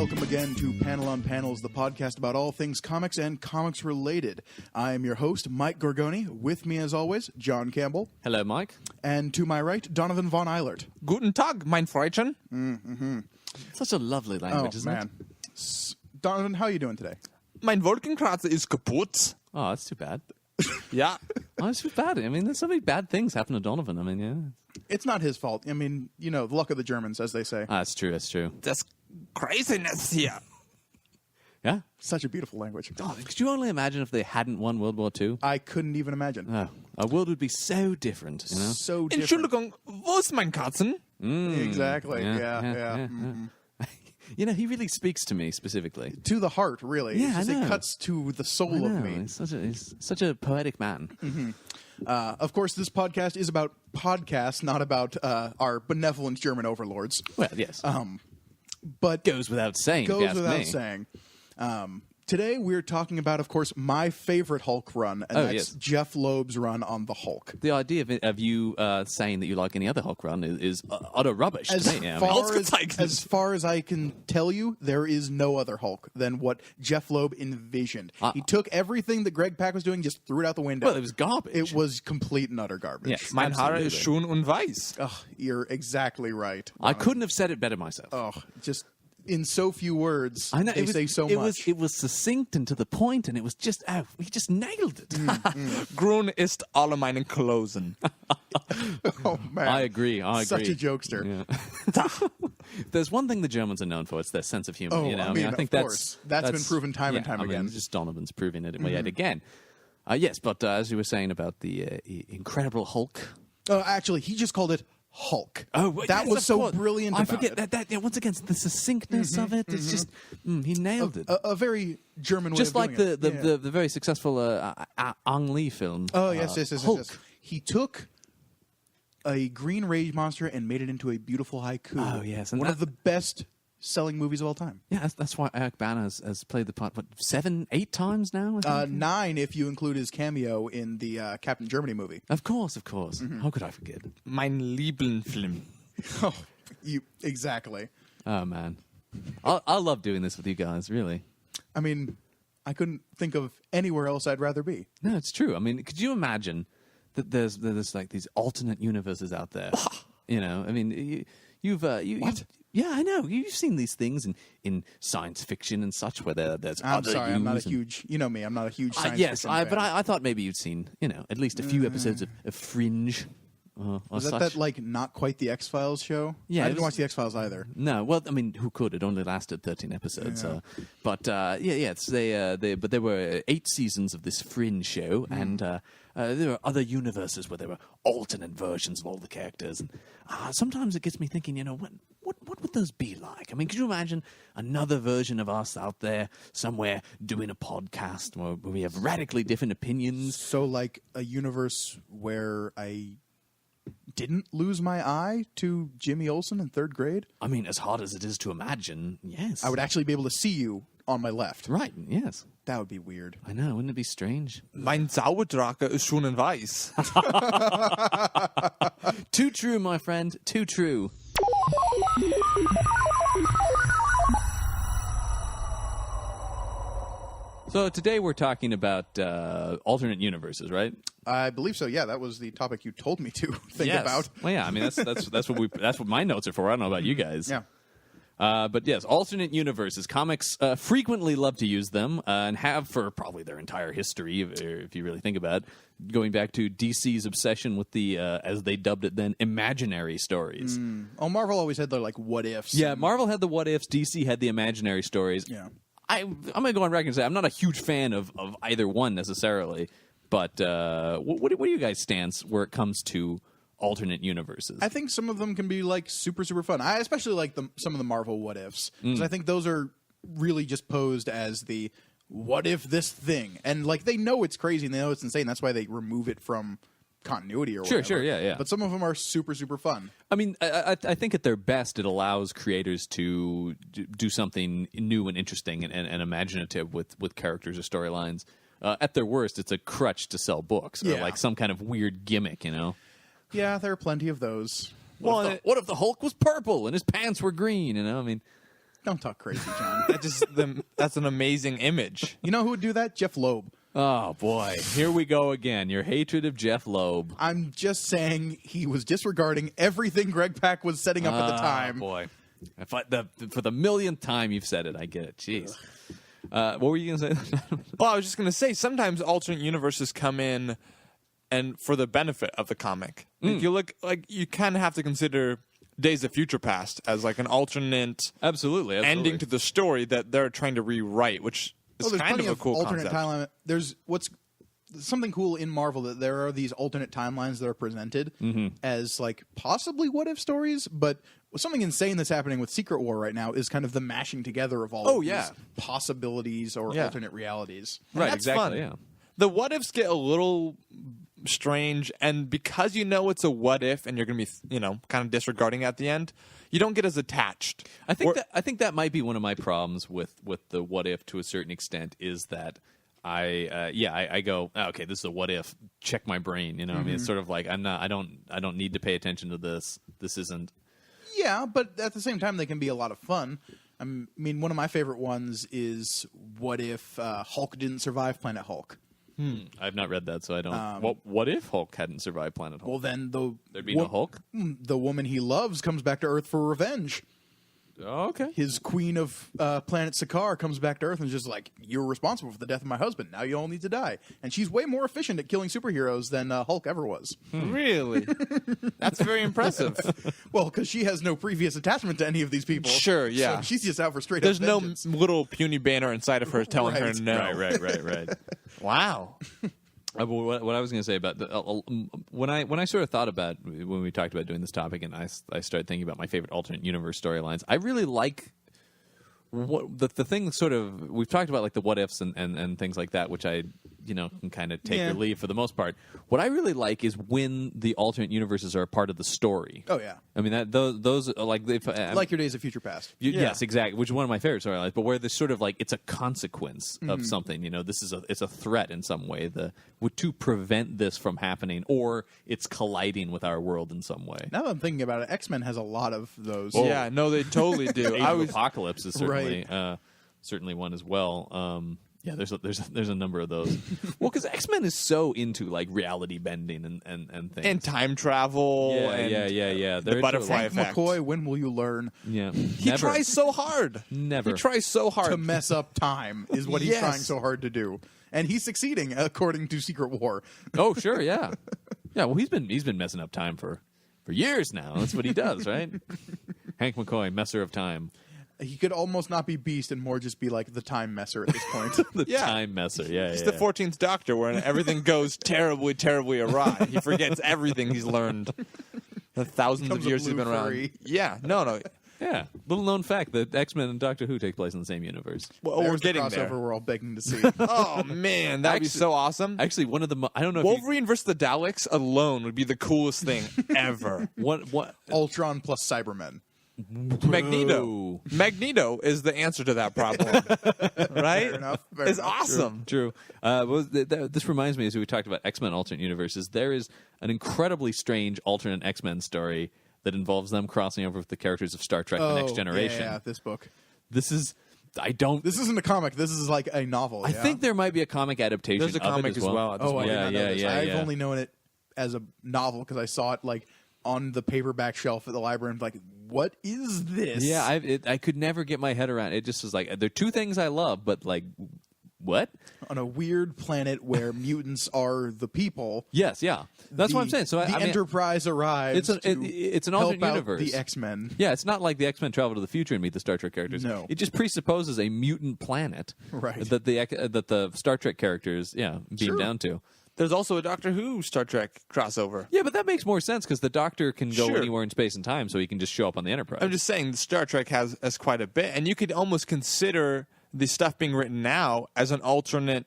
welcome again to Panel on Panels, the podcast about all things comics and comics related. I am your host, Mike Gorgoni. With me, as always, John Campbell. Hello, Mike. And to my right, Donovan Von Eilert. Guten Tag, mein Freundchen. Such a lovely language, isn't it? Donovan, how are you doing today? Mein Wolkenkratzer ist kaputt. Oh, that's too bad. Ja. Oh, that's too bad. I mean, there's so many bad things happen to Donovan. I mean, yeah. It's not his fault. I mean, you know, the luck of the Germans, as they say. That's true, that's true. Das Craziness hier. Yeah. Such a beautiful language. Oh, could you only imagine if they hadn't won World War II? I couldn't even imagine. Oh, our world would be so different, you know? So different. Entschuldigung, wo ist mein Katzen? Exactly. Yeah. yeah. You know, he really speaks to me specifically. To the heart, really. Yeah, It's just, I know. It cuts to the soul of me. He's such a poetic man. Of course, this podcast is about podcasts, not about our benevolent German overlords. Well, yes. But Goes without saying, if you goes ask without me. saying. Today we're talking about, of course, my favorite Hulk run, and that's yes. Jeff Loeb's run on the Hulk. The idea of you saying that you like any other Hulk run is utter rubbish to me. I mean, As far as I can tell you, there is no other Hulk than what Jeff Loeb envisioned. He took everything that Greg Pak was doing, just threw it out the window. well, it was garbage. It was complete and utter garbage. Yes. Mein Haar Absolutely. ist schön und weiß. Ugh, you're exactly right. I couldn't have said it better myself. Oh, just in so few words, I know they say so much. It was succinct and to the point, and it was just he just nailed it. Grün ist alle meine Klosen. Oh, man. I agree. Such a jokester. Yeah. There's one thing the Germans are known for; it's their sense of humor. Oh, you know, I mean, I think of course. That's been proven time and time again. Just Donovan's proving it yet again. Yes, but as you were saying about the Incredible Hulk. Actually, he just called it Hulk. Oh, well, that yes, was of so course. brilliant. I about forget it. that. Yeah, once again, the succinctness of it. It's just he nailed it. A very German way Just of like doing it. the very successful Ang Lee film. Oh, yes. Hulk. He took a green rage monster and made it into a beautiful haiku. Oh, yes, and one of the best-selling movies of all time. Yeah, that's why Eric Bana has played the part, 7, 8 times now? I think? 9 if you include his cameo in the Captain Germany movie. Of course. How could I forget? Mein Lieblingsfilm. Oh, exactly. Oh, man. I love doing this with you guys, really. I mean, I couldn't think of anywhere else I'd rather be. No, it's true. I mean, could you imagine that there's like these alternate universes out there? You know, I mean, you've What? Yeah, I know. You've seen these things in science fiction and such, where there's I'm other sorry, I'm not a yous and- huge... You know me, I'm not a huge science yes, fiction fan. but I thought maybe you'd seen, at least a few episodes of Fringe. Or Was such. that like not quite the X-Files show? Yeah, I it didn't was- watch the X-Files either. No, well, I mean, who could? It only lasted 13 episodes. Yeah. But it's but there were 8 seasons of this Fringe show, and there were other universes where there were alternate versions of all the characters. And sometimes it gets me thinking, what would those be like? I mean, could you imagine another version of us out there somewhere doing a podcast where we have radically different opinions? So like a universe where I didn't lose my eye to Jimmy Olsen in 3rd grade? I mean, as hard as it is to imagine, yes. I would actually be able to see you on my left. Right, yes. That would be weird. I know, wouldn't it be strange? Mein Sauerdrache ist schon in weiß. Too true, my friend. Too true. So today we're talking about alternate universes, right? I believe so. Yeah, that was the topic you told me to think Yes. about. Well, yeah. I mean, that's what my notes are for. I don't know about you guys. Yeah. But yes, alternate universes. Comics frequently love to use them and have for probably their entire history, if you really think about it, going back to DC's obsession with the, as they dubbed it then, imaginary stories. Oh, Marvel always had their like what ifs. Yeah, Marvel had the what ifs. DC had the imaginary stories. Yeah. I'm going to go on record and say I'm not a huge fan of either one necessarily. But what do you guys' stance where it comes to alternate universes? I think some of them can be like super, super fun. I especially like some of the Marvel what ifs. Because I think those are really just posed as the what if this thing. And like they know it's crazy and they know it's insane. That's why they remove it from continuity or whatever. Sure, yeah. But some of them are super, super fun. I mean, I think at their best, it allows creators to do something new and interesting and imaginative with characters or storylines. At their worst, it's a crutch to sell books or like some kind of weird gimmick, Yeah, there are plenty of those. What if the Hulk was purple and his pants were green? I mean, Don't talk crazy, John. That's an amazing image. You know who would do that? Jeff Loeb. Oh, boy. Here we go again. Your hatred of Jeff Loeb. I'm just saying he was disregarding everything Greg Pak was setting up at the time. Boy. For the millionth time you've said it, I get it. Jeez. What were you going to say? Well, I was just going to say, sometimes alternate universes come in and for the benefit of the comic. Like you kind of have to consider Days of Future Past as like an alternate Absolutely. ending to the story that they're trying to rewrite, which is There's kind plenty of a cool alternate concept. timeline. There's something cool in Marvel that there are these alternate timelines that are presented as like possibly what if stories, but something insane that's happening with Secret War right now is kind of the mashing together of all of these possibilities or alternate realities. Right, That's exactly, fun. yeah. The what ifs get a little strange, and because you know it's a what if and you're going to be, kind of disregarding it at the end, you don't get as attached. I think that might be one of my problems with the what if to a certain extent is that I go, okay, this is a what if. Check my brain, I mean, it's sort of like I don't need to pay attention to this. This isn't. Yeah, but at the same time, they can be a lot of fun. I mean, one of my favorite ones is what if Hulk didn't survive Planet Hulk? I've not read that, so I don't. What if Hulk hadn't survived Planet Hulk? Well, then There'd be no Hulk? The woman he loves comes back to Earth for revenge. Oh, okay. His queen of planet Sakaar comes back to Earth and is just like, you're responsible for the death of my husband. Now you all need to die. And she's way more efficient at killing superheroes than Hulk ever was. Really? That's very impressive. Well, because she has no previous attachment to any of these people. Sure, yeah. So she's just out for straight There's up no vengeance. little puny banner inside of her telling her Right. no. Right. Wow. What I was going to say about when I sort of thought about when we talked about doing this topic, and I started thinking about my favorite alternate universe storylines. I really like what the thing sort of we've talked about, like the what ifs and things like that, which I can kind of take or leave for the most part. What I really like is when the alternate universes are a part of the story. Oh, yeah. I mean those are like Like your Days of Future Past. Yes, exactly. Which is one of my favorite storylines. But where there's sort of like it's a consequence of something. This is it's a threat in some way to prevent this from happening, or it's colliding with our world in some way. Now that I'm thinking about it, X-Men has a lot of those. Yeah, no, they totally do. Age of Apocalypse is certainly certainly one as well. Yeah, there's a number of those. Well, because X-Men is so into like reality bending and things And time travel. yeah. The butterfly Hank effect. McCoy, when will you learn Yeah, He tries so hard. Never. He tries so hard. to mess up time is what he's Yes. trying so hard to do. And he's succeeding, according to Secret War. Oh, sure, yeah. Well, he's been messing up time for years now. That's what he does, right? Hank McCoy, messer of time. He could almost not be Beast and more just be like the time messer at this point. The Yeah. time messer, yeah. He's the 14th Doctor, where everything goes terribly, terribly awry. He forgets everything he's learned. The thousands of Becomes a years he's blue been around. furry. Yeah, no. Yeah. Little known fact that X-Men and Doctor Who take place in the same universe. Well, we're There's the getting crossover there. we're all begging to see. Oh, man, that would be so awesome. Actually, one of the I don't know if you, Wolverine versus the Daleks alone would be the coolest thing ever. what Ultron plus Cybermen. Magneto. Whoa. Magneto is the answer to that problem. Right? Fair enough. Fair It's enough. awesome. True. This reminds me, as we talked about X-Men alternate universes, there is an incredibly strange alternate X-Men story that involves them crossing over with the characters of Star Trek: The Next Generation. Yeah, this book. This is I don't. This isn't a comic. This is like a novel. I think there might be a comic adaptation. There's a of comic it as well. At this Oh, I point. did Yeah, not know yeah, this. yeah, I've yeah. only known it as a novel because I saw it like on the paperback shelf at the library and like, what is this? Yeah, I could never get my head around it. It just was like there are two things I love, but like what? On a weird planet where mutants are the people. Yes, yeah, that's what I'm saying. So the I mean, Enterprise arrives. it's an help alternate out universe. The X-Men. Yeah, it's not like the X-Men travel to the future and meet the Star Trek characters. No. It just presupposes a mutant planet Right. that the Star Trek characters beam Sure. down to. There's also a Doctor Who Star Trek crossover. Yeah, but that makes more sense because the Doctor can go Sure. anywhere in space and time, so he can just show up on the Enterprise. I'm just saying, Star Trek has quite a bit, and you could almost consider the stuff being written now as an alternate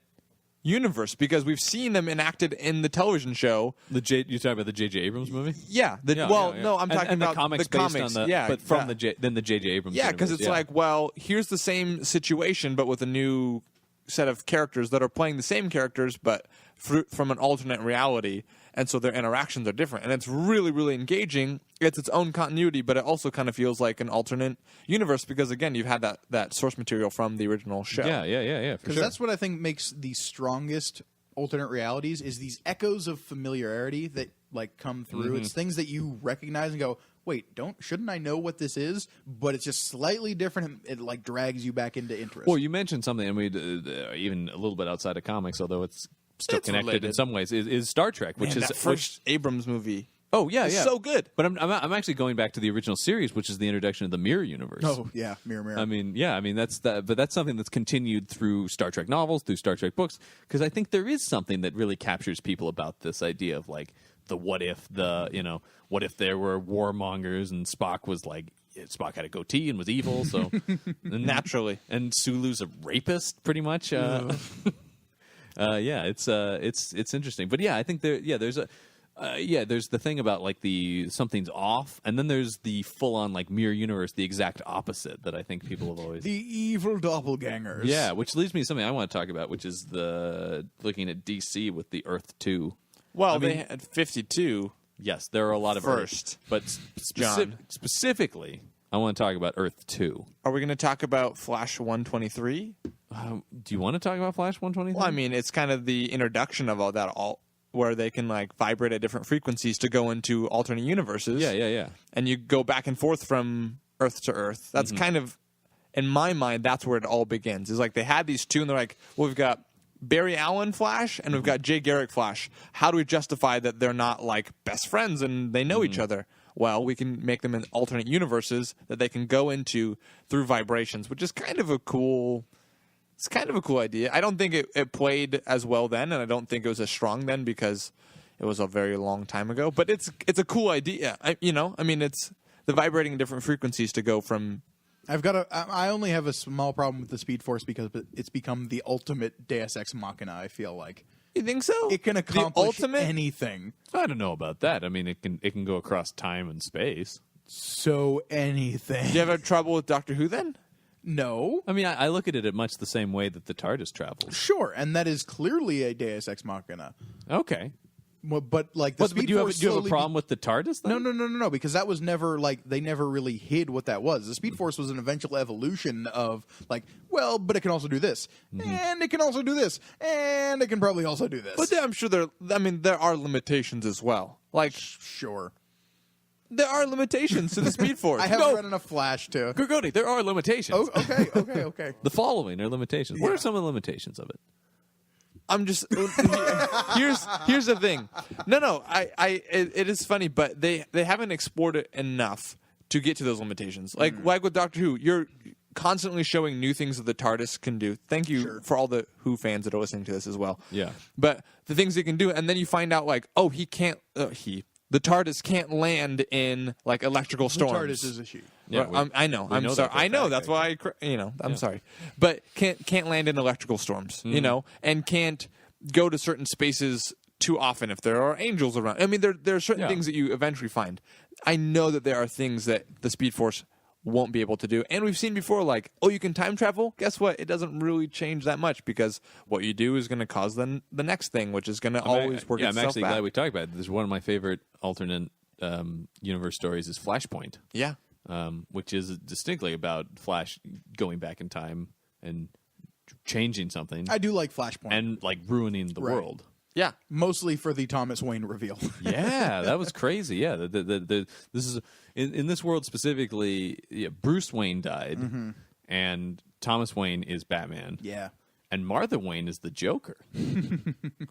universe because we've seen them enacted in the television show. you talking about the J.J. Abrams movie? Yeah. No, I'm talking and about the comics based on the yeah, but from yeah. the J.J. Abrams. Yeah, because universe, it's like, well, here's the same situation, but with a new set of characters that are playing the same characters, but from an alternate reality. and so their interactions are different, and it's really, really engaging. It's its own continuity, but it also kind of feels like an alternate universe because, again, you've had that source material from the original show. Yeah, for Because sure. that's what I think makes the strongest alternate realities is these echoes of familiarity that like come through. It's things that you recognize and go, wait, shouldn't I know what this is? But it's just slightly different. It like drags you back into interest. Well, you mentioned something, and we even a little bit outside of comics, although it's still It's connected related. in some ways, is Star Trek, which Man, is that first Abrams movie. Oh yeah, It's so good. But I'm actually going back to the original series, which is the introduction of the mirror universe. Oh yeah, mirror. I mean that's that, but that's something that's continued through Star Trek novels, through Star Trek books, because I think there is something that really captures people about this idea of like the what if, what if there were warmongers and Spock had a goatee and was evil, so Naturally. and Sulu's a rapist, pretty much. It's interesting, but yeah, I think there's the thing about like something's off, and then there's the full on like mirror universe, the exact opposite that I think people have always. The evil doppelgangers. Yeah, which leads me to something I want to talk about, which is looking at DC with the Earth 2. Well, they had 52. Yes, there are a lot of First, Earth, but John. specifically, I want to talk about Earth 2. Are we going to talk about Flash 123? Do you want to talk about Flash 123? Well, I mean, it's kind of the introduction of all that, where they can like vibrate at different frequencies to go into alternate universes. Yeah. And you go back and forth from Earth to Earth. That's kind of, in my mind, that's where it all begins. Is like they had these two, and they're like, well, we've got Barry Allen Flash and we've got Jay Garrick Flash. How do we justify that they're not like best friends and they know each other? Well, we can make them in alternate universes that they can go into through vibrations, which is kind of a cool. It's kind of a cool idea. I don't think it played as well then, and I don't think it was as strong then because it was a very long time ago. But it's a cool idea. It's the vibrating in different frequencies to go from. I only have a small problem with the Speed Force because it's become the ultimate Deus Ex Machina. I feel like You think so? it can The accomplish ultimate? anything. I don't know about that. I mean, it can go across time and space. So anything. Do you have trouble with Doctor Who then? No. I mean, I look at it much the same way that the TARDIS travels. Sure, and that is clearly a Deus Ex Machina. Okay. Well, but like the But Speed do you Force have a slowly problem with the TARDIS, then? No, because that was never like they never really hid what that was. The Speed Force was an eventual evolution of like, well, but it can also do this, and it can also do this, and it can probably also do this. But I'm sure there are limitations as well. Like sure, there are limitations to the Speed Force. I haven't read enough Flash to. Gurgoni, there are limitations. Oh, okay. The following are limitations. What are some of the limitations of it? I'm just here's the thing. No, it is funny, but they haven't explored it enough to get to those limitations. Like with Doctor Who, you're constantly showing new things that the TARDIS can do. Thank you for all the Who fans that are listening to this as well. Yeah. But the things it can do, and then you find out like, oh, he can't. The TARDIS can't land in like electrical storms. The TARDIS is a she. Yeah, Well, I know. I'm know sorry. that for a I know. fact, That's why I'm sorry. But can't land in electrical storms, and can't go to certain spaces too often if there are angels around. I mean, there are certain things that you eventually find. I know that there are things that the Speed Force won't be able to do. And we've seen before, like, oh, you can time travel? Guess what? It doesn't really change that much because what you do is going to cause the next thing, which is going to always work itself I'm actually back. glad we talked about it. This is one of my favorite alternate universe stories is Flashpoint. Yeah. Which is distinctly about Flash going back in time and changing something I do like Flashpoint, and like ruining the world. Yeah. mostly for the Thomas Wayne reveal. Yeah, that was crazy. Yeah, this is in this world specifically. Yeah, Bruce Wayne died, and Thomas Wayne is Batman. Yeah, and Martha Wayne is the Joker.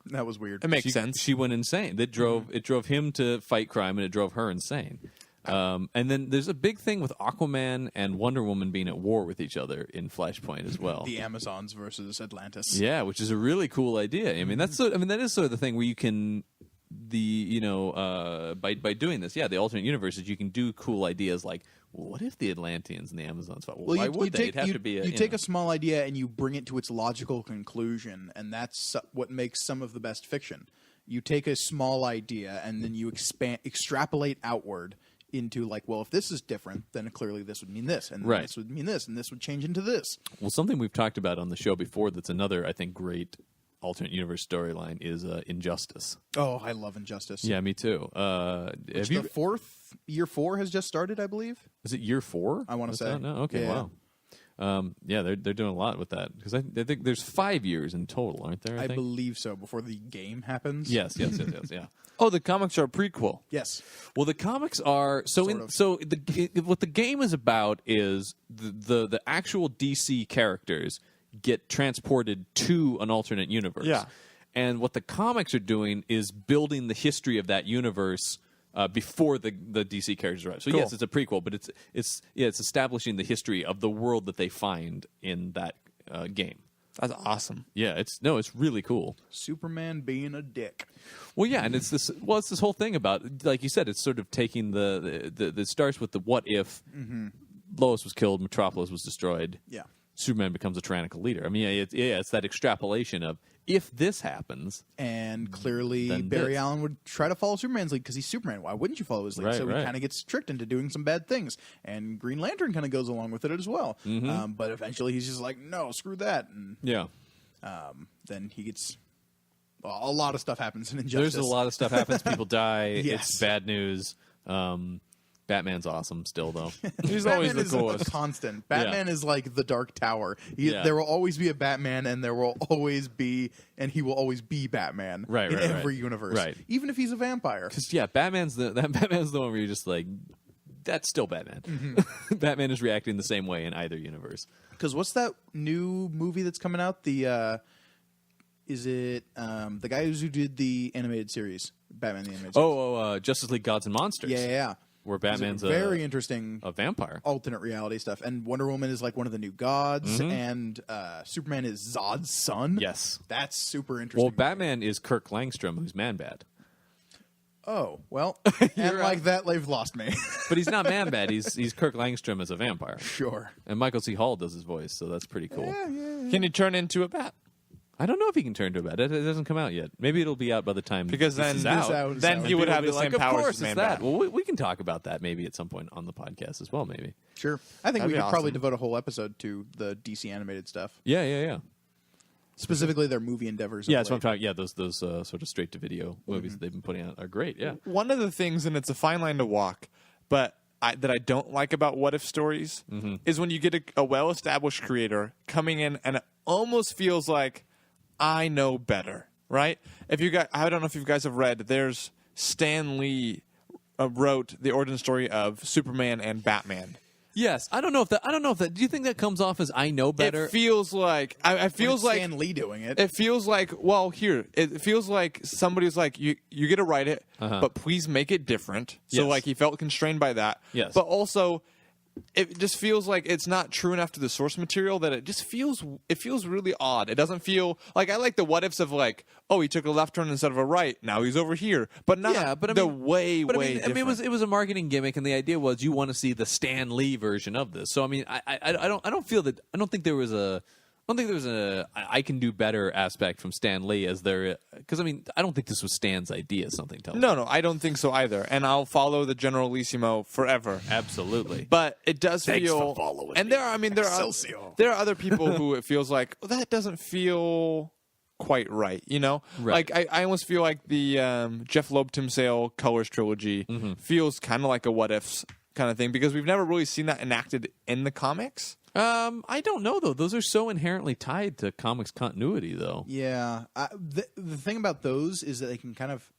that was weird. It makes sense. She went insane. It drove him to fight crime, and it drove her insane. And then there's a big thing with Aquaman and Wonder Woman being at war with each other in Flashpoint as well. The Amazons versus Atlantis. Yeah, which is a really cool idea. I mean, that is sort of the thing where you can by doing this, the alternate universes, you can do cool ideas like, well, what if the Atlanteans and the Amazons fought? Well, why would they? It'd have to be you take a small idea and you bring it to its logical conclusion, and that's what makes some of the best fiction. You take a small idea and then you extrapolate outward into like, well, if this is different, then clearly this would mean this, and then this would mean this, and this would change into this. Well, something we've talked about on the show before that's another, I think, great alternate universe storyline is Injustice. Oh, I love Injustice. Yeah, me too. Which year 4 has just started, I believe. Is it year 4? I want to say. No, okay, Yeah. wow. Yeah, they're doing a lot with that because I think there's 5 years in total, aren't there? I think? believe so. Before the game happens. Yes, yeah. Oh, the comics are a prequel. Yes. Well, the comics are what the game is about is the actual DC characters get transported to an alternate universe. Yeah. And what the comics are doing is building the history of that universe before the DC characters arrive. So Cool. yes, it's a prequel, but it's establishing the history of the world that they find in that game. That's awesome. Yeah, it's really cool. Superman being a dick. Well, yeah, and it's this whole thing about, like you said, it's sort of taking it starts with the what if Lois was killed, Metropolis was destroyed. Yeah. Superman becomes a tyrannical leader. I mean, it's that extrapolation of if this happens. And clearly, Then Barry this. Allen would try to follow Superman's lead because he's Superman. Why wouldn't you follow his lead? Right, so he right. kind of gets tricked into doing some bad things. And Green Lantern kind of goes along with it as well. But eventually, he's just like, no, screw that. And Yeah. then he gets... Well, a lot of stuff happens in Injustice. There's a lot of stuff happens. People die. Yes. It's bad news. Batman's awesome still, though. He's Batman always the is a coolest. constant. Batman is like the Dark Tower. Yeah. There will always be a Batman, and he will always be Batman Right, in right, every right. universe, Right. even if he's a vampire. Because Batman's the one where you're just like, that's still Batman. Batman is reacting the same way in either universe. Because what's that new movie that's coming out? Is it the guy who did the animated series, Batman the animated series? Justice League Gods and Monsters. Yeah. Where Batman's very interesting a vampire. alternate reality stuff, and Wonder Woman is like one of the new gods, and Superman is Zod's son. Yes. That's super interesting. Well, Batman is Kirk Langstrom, who's Man-Bad. Oh, well, and like that, they've lost me. But he's not Man-Bad. He's Kirk Langstrom as a vampire. Sure. And Michael C. Hall does his voice, so that's pretty cool. Can you turn into a bat? I don't know if he can turn to a bat. It doesn't come out yet. Maybe it'll be out by the time Because this then- is This out. out. Then And he would People have will the be same like, powers Of course, as it's Man-Bat. that. Well, we can talk about that maybe at some point on the podcast as well, maybe. Sure. I think That'd we be could probably awesome. devote a whole episode to the DC animated stuff, Yeah. specifically their movie endeavors. Yeah, of that's what I'm late. talking. Yeah, those sort of straight-to-video movies that they've been putting out are great, yeah. One of the things, and it's a fine line to walk, but that I don't like about what if stories is when you get a well-established creator coming in and it almost feels like I know better, right? If you guys, I don't know if you guys have read, there's Stan Lee wrote the origin story of Superman and Batman. Yes, I don't know if that. Do you think that comes off as I know better? It feels like I When feels it's like Stan Lee doing it. it feels like it feels like somebody's like you get to write it, but please make it different. So Yes. like he felt constrained by that. Yes. But also it just feels like it's not true enough to the source material that it feels really odd. It doesn't feel like I like the what ifs of like, oh, he took a left turn instead of a right. Now he's over here. But not way different. it was a marketing gimmick, and the idea was you want to see the Stan Lee version of this. So I mean, I don't think there was a I can do better aspect from Stan Lee as there, because I mean I don't think this was Stan's idea. Something tells me. No, I don't think so either. And I'll follow the Generalissimo forever. Absolutely. But it does Thanks feel, for following and me. there are other people who it feels like that doesn't feel quite right. You know, Right. like I almost feel like the Jeff Loeb Tim Sale Colors trilogy feels kind of like a what ifs kind of thing because we've never really seen that enacted in the comics. I don't know though. Those are so inherently tied to comics continuity, though. Yeah. The thing about those is that they can kind of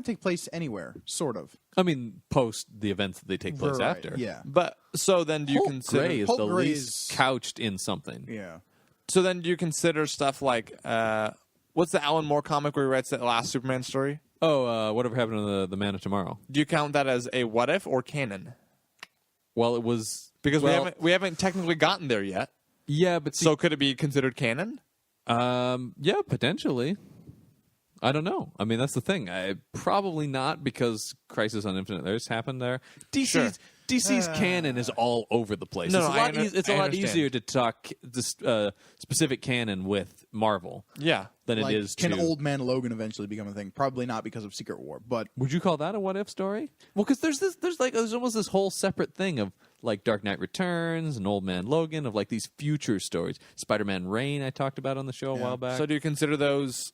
take place anywhere, sort of. I mean, post the events that they take place Right, after. Yeah. But so then do you Hulk consider Gray is Hulk the Gray least is- couched in something. Yeah. So then do you consider stuff like what's the Alan Moore comic where he writes that last Superman story? Oh, whatever happened to the Man of Tomorrow? Do you count that as a what if or canon? Well, it was Because we haven't technically gotten there yet. Yeah, but So could it be considered canon? yeah, potentially. I don't know. I mean, that's the thing. Probably not because Crisis on Infinite Earths happened there. DC's canon is all over the place. No, it's no, a lot, I it's a lot understand. easier to talk this specific canon with Marvel Yeah. than Like, it is can to... Old Man Logan eventually become a thing? Probably not because of Secret War, but Would you call that a what-if story? Well, because there's almost this whole separate thing of like Dark Knight Returns and Old Man Logan, of like these future stories. Spider-Man Reign I talked about on the show a while back. So do you consider those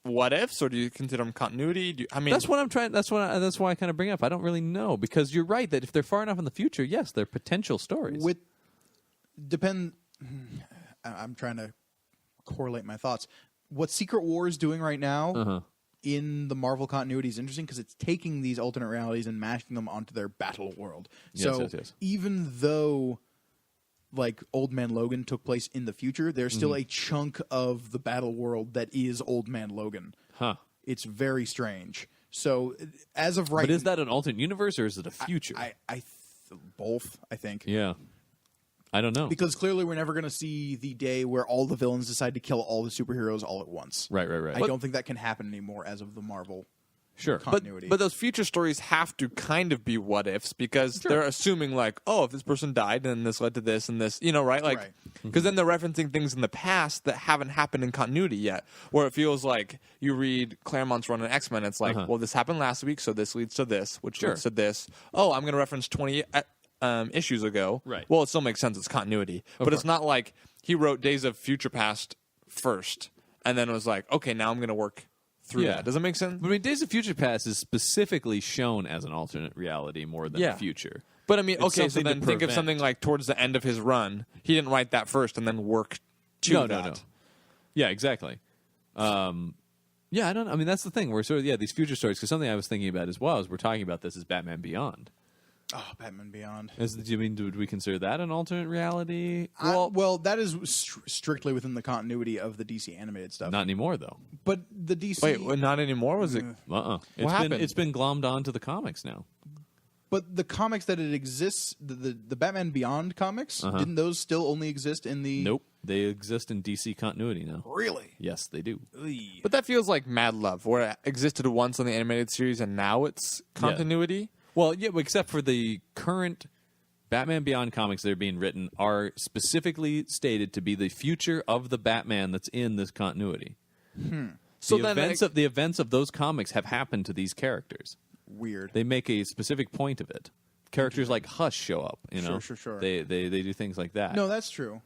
what ifs, or do you consider them continuity? I mean, that's what I'm trying. That's why I kind of bring up. I don't really know, because you're right that if they're far enough in the future, yes, they're potential stories. I'm trying to correlate my thoughts. What Secret War is doing right now in the Marvel continuity is interesting because it's taking these alternate realities and mashing them onto their battle world. So even though like Old Man Logan took place in the future, there's still a chunk of the battle world that is Old Man Logan. Huh. It's very strange. So as of right, but is that an alternate universe or is it a future? Both, I think. Yeah. I don't know. Because clearly we're never going to see the day where all the villains decide to kill all the superheroes all at once. Right. I don't think that can happen anymore as of the Marvel continuity. But those future stories have to kind of be what ifs, because they're assuming like, oh, if this person died, then this led to this and this, right? Like, because then they're referencing things in the past that haven't happened in continuity yet, where it feels like you read Claremont's run on X-Men, it's like, well, this happened last week, so this leads to this, which leads to this. Oh, I'm going to reference 20 issues ago. Right. Well, it still makes sense. It's continuity. But it's not like he wrote Days of Future Past first and then was like, okay, now I'm going to work through that. Does that make sense? I mean, Days of Future Past is specifically shown as an alternate reality more than a future. But I mean, It's okay, so something to then think of prevent. something like towards the end of his run, he didn't write that first and then work to that. No. Yeah, exactly. I don't. I mean, that's the thing. We're sort of these future stories. Because something I was thinking about as well as we're talking about this is Batman Beyond. Oh, Batman Beyond. Would we consider that an alternate reality? Well, that is strictly within the continuity of the DC animated stuff. Not anymore, though. But the DC... Wait, not anymore? Was it? What happened? It's been glommed onto the comics now. But the comics that it exists, the Batman Beyond comics, didn't those still only exist in the... Nope. They exist in DC continuity now. Really? Yes, they do. But that feels like Mad Love, where it existed once on the animated series and now it's continuity. Well, yeah, except for the current Batman Beyond comics that are being written are specifically stated to be the future of the Batman that's in this continuity. So the events of those comics have happened to these characters. Weird. They make a specific point of it. Characters like Hush show up. Sure. They do things like that. No, that's true.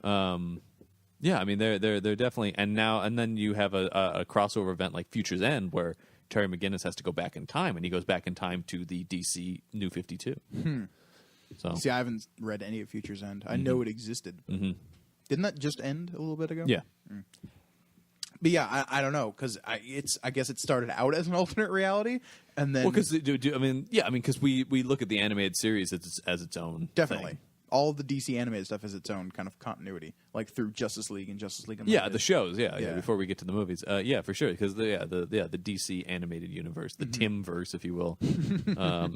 Yeah, I mean they're definitely and then you have a crossover event like Future's End where Terry McGinnis has to go back in time, and he goes back in time to the DC New 52. So, see, I haven't read any of Future's End. I know it existed. Didn't that just end a little bit ago? Yeah. But yeah, I don't know, because I guess it started out as an alternate reality, and then because because we look at the animated series as its own definitely. thing. All of the DC animated stuff has its own kind of continuity, like through Justice League and Justice League. Yeah, the shows. Yeah. Before we get to the movies, for sure, because the DC animated universe, the Timverse, if you will,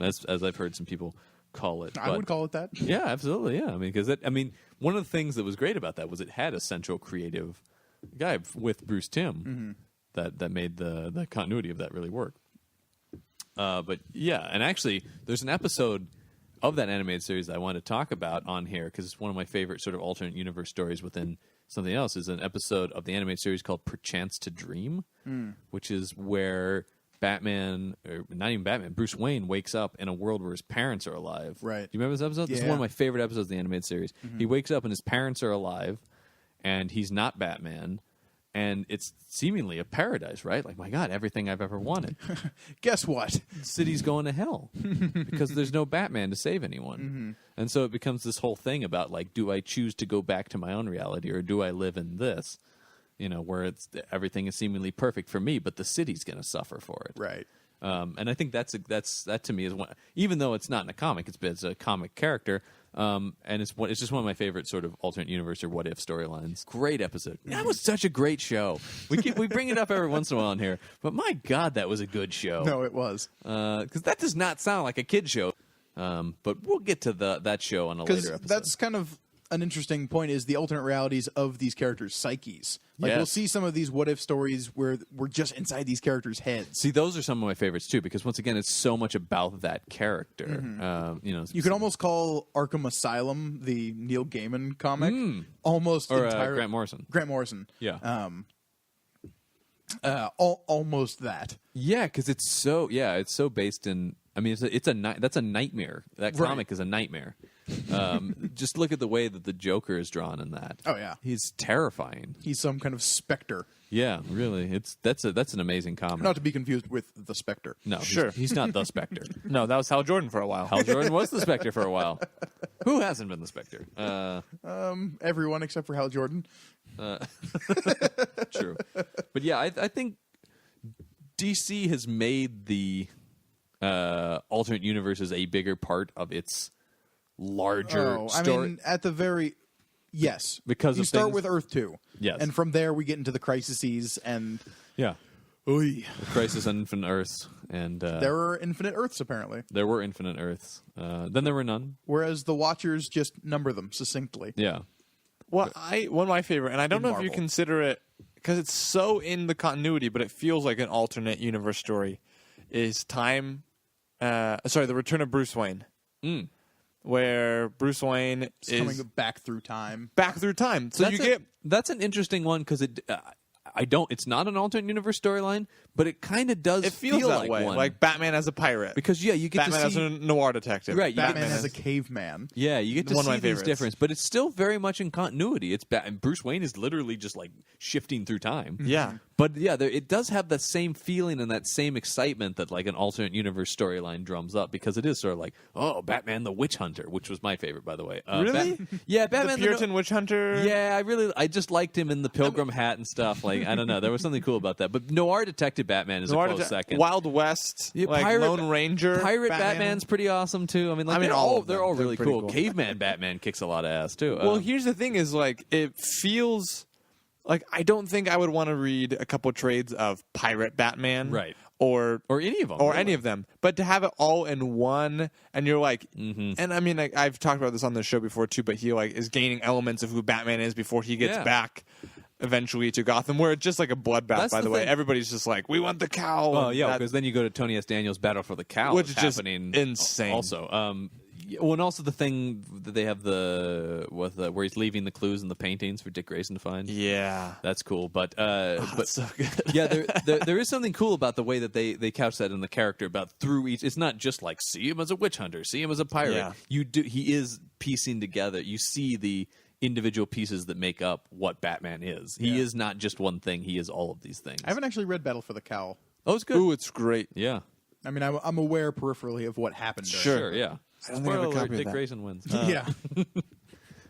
as I've heard some people call it. I would call it that. Yeah, absolutely. Yeah, I mean, because one of the things that was great about that was it had a central creative guy with Bruce Timm that made the continuity of that really work. But yeah, and actually, there's an episode of that animated series that I want to talk about on here because it's one of my favorite sort of alternate universe stories within something else. Is an episode of the animated series called Perchance to Dream, which is where Batman, or not even Batman, Bruce Wayne wakes up in a world where his parents are alive. Right. Do you remember this episode? Yeah. This is one of my favorite episodes of the animated series. He wakes up and his parents are alive, and he's not Batman. And it's seemingly a paradise, right? Like, my God, everything I've ever wanted. Guess what? The city's going to hell because there's no Batman to save anyone. And so it becomes this whole thing about, like, do I choose to go back to my own reality or do I live in this? Where everything is seemingly perfect for me, but the city's going to suffer for it. Right. And I think that to me is one, even though it's not in a comic, it's a comic character. And it's just one of my favorite sort of alternate universe or what if storylines. Great episode. That was such a great show. We bring it up every once in a while in here, but my God, that was a good show. No, it was. Because that does not sound like a kid show. But we'll get to that show on a later episode. That's kind of an interesting point, is the alternate realities of these characters' psyches. Like, we'll see some of these what-if stories where we're just inside these characters' heads. See, those are some of my favorites, too, because, once again, it's so much about that character. You could almost call Arkham Asylum, the Neil Gaiman comic, almost entirely... Grant Morrison. Grant Morrison. Yeah. Almost that. Yeah, because it's so based in... I mean, that's a nightmare. That comic is a nightmare. Just look at the way that the Joker is drawn in that. Oh, yeah. He's terrifying. He's some kind of specter. Yeah, really. That's an amazing comic. Not to be confused with the Spectre. No, Sure. he's not the Spectre. No, that was Hal Jordan for a while. Hal Jordan was the Spectre for a while. Who hasn't been the Spectre? Everyone except for Hal Jordan. True. But yeah, I think DC has made the alternate universes a bigger part of its larger I story. mean, at the very... Yes. Because you of start things- with Earth 2. Yes. And from there we get into the crises and... yeah. Oy. Crisis on Infinite Earths. And There are infinite Earths, apparently. there were Infinite Earths. Then there were none. Whereas the Watchers just number them succinctly. Yeah. Well, one of my favorite, and I don't In know if you Marvel. consider it because it's so in the continuity, but it feels like an alternate universe story. Is The Return of Bruce Wayne, where Bruce Wayne It's is coming back through time. back through time. So That's an interesting one because it's not an alternate universe storyline, but it kind of does it feels feel that like way, one. like Batman as a pirate, because you get Batman to as see a noir detective, Right, you get- Batman Batman as a caveman. Yeah, you get to One of see my these favorites. differences, but it's still very much in continuity. And Bruce Wayne is literally just like shifting through time. Yeah. But yeah, it does have that same feeling and that same excitement that like an alternate universe storyline drums up because it is sort of like, oh, Batman the Witch Hunter, which was my favorite, by the way. Really? Yeah, The Batman Puritan Witch Hunter. Yeah, I just liked him in the pilgrim hat and stuff. Like, I don't know, there was something cool about that. But Noir Detective Batman is a close second. Wild West, Yeah, like Lone Ranger, Pirate Batman's pretty awesome too. I mean, I mean, all of they're them. all They're really pretty cool. cool. Caveman Batman kicks a lot of ass too. Well, here's the thing: is like it feels like I don't think I would want to read a couple trades of Pirate Batman, Right. Or any of them, or really. any of them, but to have it all in one, and you're like, Mm-hmm. and I mean, like, I've talked about this on the show before too, but he like is gaining elements of who Batman is before he gets Yeah. back eventually to Gotham, where it's just like a bloodbath. That's By the the way, thing. everybody's just like, we want the cow. Oh yeah, That- because then you go to Tony S. Daniels' Battle for the Cow, Which is is just happening insane. Also, and also the thing that they have where he's leaving the clues in the paintings for Dick Grayson to find. yeah. That's cool, but That's so good. yeah, there is something cool about the way that they couch that in the character about through each. It's not just like see him as a witch hunter, see him as a pirate. Yeah. He is piecing together. You see the individual pieces that make up what Batman is. He is not just one thing. He is all of these things. I haven't actually read Battle for the Cow. Oh, it's good. Ooh, it's great. Yeah, I mean, I'm aware peripherally of what happened. during sure. it. Yeah. I don't think I have a Spoiler alert, copy of Dick that. Grayson wins. Yeah.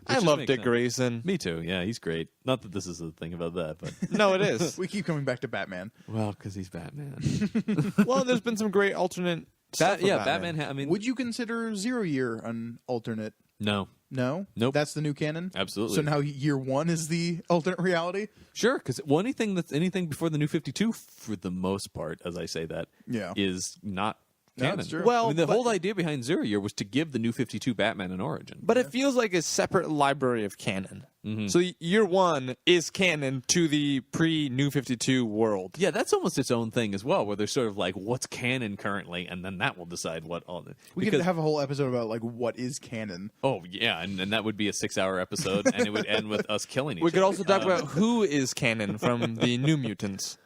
I just love makes Dick sense. Grayson. Me too. Yeah, he's great. Not that this is a thing about that, but No, it is. We keep coming back to Batman. well, because he's Batman. Well, there's been some great alternate stuff. Yeah, with Batman. I mean, Would you consider 0 Year an alternate? no, No? Nope. That's the new canon? Absolutely. So now year 1 is the alternate reality? sure, because anything before the New 52, for the most part, as I say that, Yeah. is not No, canon. it's true. Well, I mean, the but- whole idea behind 0 Year was to give the New 52 Batman an origin. But it feels like a separate library of canon. Mm-hmm. So year 1 is canon to the pre-New 52 world. yeah, that's almost its own thing as well, where they're sort of like, what's canon currently, and then that will decide what all the. We could have a whole episode about like what is canon. Oh yeah, and that would be a 6-hour episode, and it would end with us killing each We could other. also talk about who is canon from the New Mutants.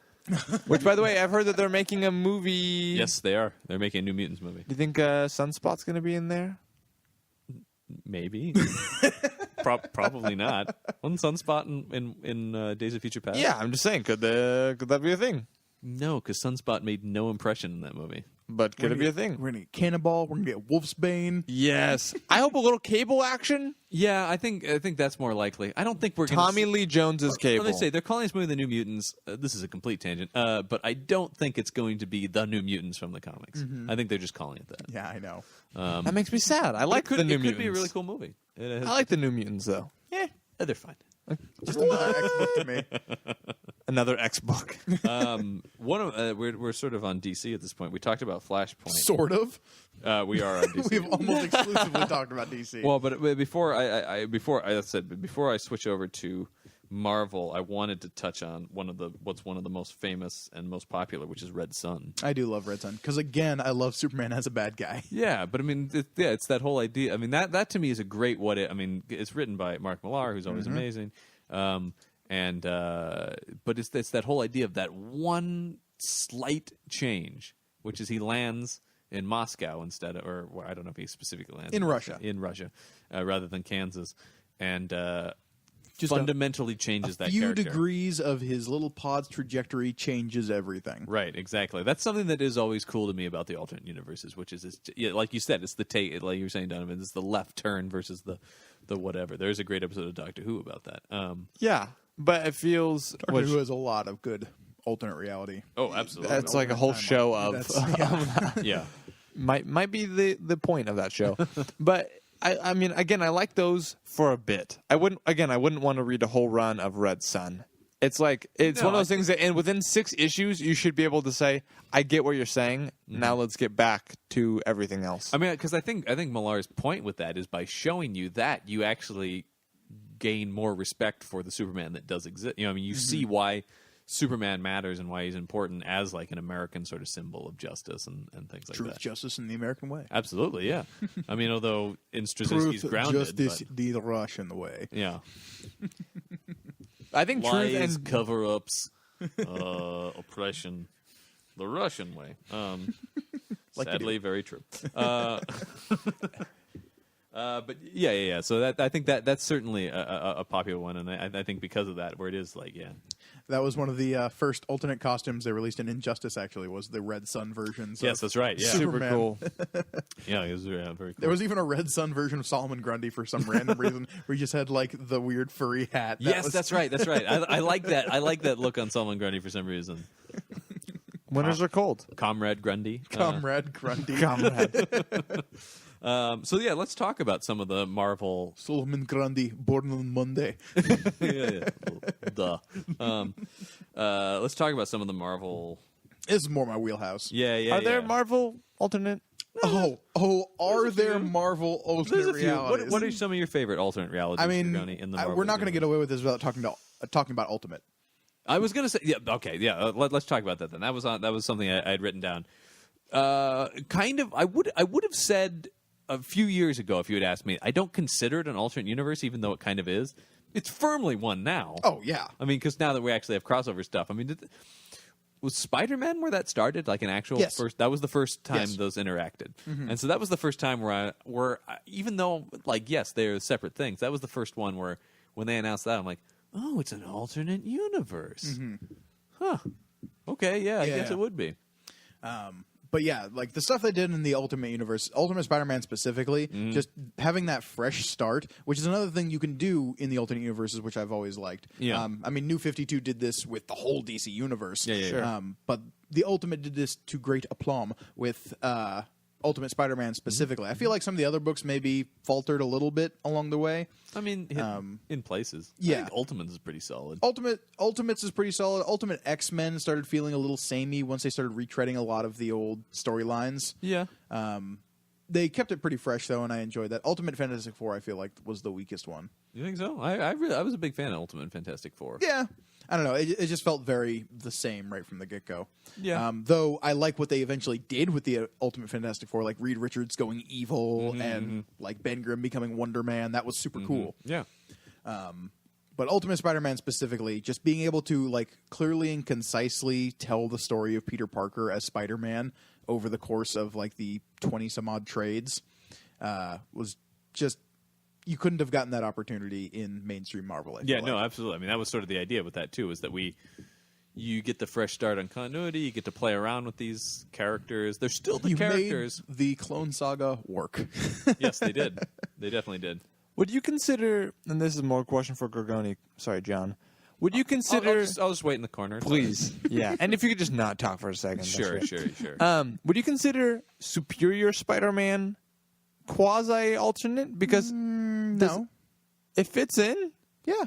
Which, by the way, I've heard that they're making a movie. Yes, they are. They're making a New Mutants movie. Do you think Sunspot's going to be in there? Maybe. Probably not. Wasn't Sunspot in Days of Future Past? Yeah, I'm just saying, could that be a thing? No, because Sunspot made no impression in that movie. But could it be a thing? We're going to get Cannonball. We're going to get Wolfsbane. Yes. I hope a little Cable action. Yeah, I think that's more likely. I don't think we're going Tommy Lee Jones's Cable. Let me say they're calling this movie The New Mutants. This is a complete tangent, but I don't think it's going to be The New Mutants from the comics. I think they're just calling it that. Yeah, I know. That makes me sad. I like it could, the New it Mutants. could be a really cool movie. I like the New Mutants, though. Yeah, they're fine. Just another X book to me. Another X book. We're sort of on DC at this point. We talked about Flashpoint. Sort of. We are on DC. We've almost exclusively talked about DC. Well, but before I switch over to Marvel, I wanted to touch on what's one of the most famous and most popular, which is Red Sun. I do love Red Sun because again, I love Superman as a bad guy. Yeah, but I mean, it's that whole idea. I mean, that to me is a great what it. I mean, it's written by Mark Millar, who's always amazing, but it's that whole idea of that one slight change, which is he lands in Moscow instead of, or I don't know if he specifically lands In Russia. in Russia, rather than Kansas, and Just fundamentally changes that few character. degrees of his little pod's trajectory changes everything. Right, exactly. That's something that is always cool to me about the alternate universes, which is, like you said, it's the like you were saying, Donovan, it's the left turn versus the whatever. There's a great episode of Doctor Who about that. Yeah, but it feels Doctor Who has a lot of good alternate reality. Oh, absolutely. that's like a whole show of Yeah. might be the point of that show. But I mean, again, I like those for a bit. I wouldn't want to read a whole run of Red Sun. It's like it's one of those things that, and within 6 issues, you should be able to say, "I get what you're saying. Now let's get back to everything else." I mean, because I think Millar's point with that is by showing you that you actually gain more respect for the Superman that does exist. You know, I mean, you see why Superman matters and why he's important as like an American sort of symbol of justice and things like Truth, that. justice, and the American way. Absolutely, yeah. I mean, although in Straczynski's Truth, grounded, justice, but, the Russian way. yeah, I think lies, truth and cover-ups, oppression, the Russian way. Like Sadly, very true. But yeah. So I think that's certainly a popular one, and I think because of that, where it is like, That was one of the first alternate costumes they released in Injustice, actually, was the Red Sun versions. yes, of that's right. Yeah, super Superman. cool. yeah, it was very cool. There was even a Red Sun version of Solomon Grundy for some random reason, where he just had like the weird furry hat. Yes, that's right. That's right. I like that. I like that look on Solomon Grundy for some reason. Winters are cold. Comrade Grundy. Comrade Grundy. So yeah, let's talk about some of the Marvel. Solomon Grundy, born on Monday. yeah. Duh. Let's talk about some of the Marvel. This is more my wheelhouse. Yeah. Are there Marvel alternate? Are there Marvel alternate There's a few. realities? What are some of your favorite alternate realities? I mean, Dragoni, in the Marvel we're not going to universe? get away with this without talking about Ultimate. I was going to say, yeah, okay, yeah. Let's talk about that then. That was something I had written down. Kind of. I would have said a few years ago if you had asked me. I don't consider it an alternate universe, even though it kind of is. It's firmly one now. Oh yeah. I mean, because now that we actually have crossover stuff. I mean, was Spider-Man where that started? Like an actual Yes. first? That was the first time Yes. those interacted, and so that was the first time where even though like yes, they're separate things. That was the first one where when they announced that, I'm like, oh, it's an alternate universe. Huh. Okay, yeah, I guess it would be. But yeah, like the stuff they did in the Ultimate Universe, Ultimate Spider-Man specifically, just having that fresh start, which is another thing you can do in the Alternate Universes, which I've always liked. Yeah. I mean, New 52 did this with the whole DC universe. Yeah. Sure. But the Ultimate did this to great aplomb with Ultimate Spider-Man specifically. I feel like some of the other books maybe faltered a little bit along the way. I mean, in places. yeah. I think Ultimate is pretty solid. Ultimates is pretty solid. Ultimate X-Men started feeling a little samey once they started retreading a lot of the old storylines. Yeah. They kept it pretty fresh though, and I enjoyed that. Ultimate Fantastic Four, I feel like, was the weakest one. You think so? I was a big fan of Ultimate Fantastic Four. Yeah, I don't know. It just felt very the same right from the get go. Yeah. Though I like what they eventually did with the Ultimate Fantastic Four, like Reed Richards going evil and like Ben Grimm becoming Wonder Man. That was super cool. Yeah. But Ultimate Spider-Man specifically, just being able to like clearly and concisely tell the story of Peter Parker as Spider-Man over the course of like the 20 some odd trades was just, you couldn't have gotten that opportunity in mainstream Marvel. I feel like. No, absolutely. I mean, that was sort of the idea with that too, is that you get the fresh start on continuity, you get to play around with these characters. They're still the characters. Made the Clone Saga work. Yes, they did. They definitely did. Would you consider, and this is more a question for Gorgoni, sorry, John, would you consider... I'll just wait in the corner. Please, yeah. And if you could just not talk for a second. Sure. Would you consider Superior Spider-Man quasi-alternate? Because No. it fits in. Yeah.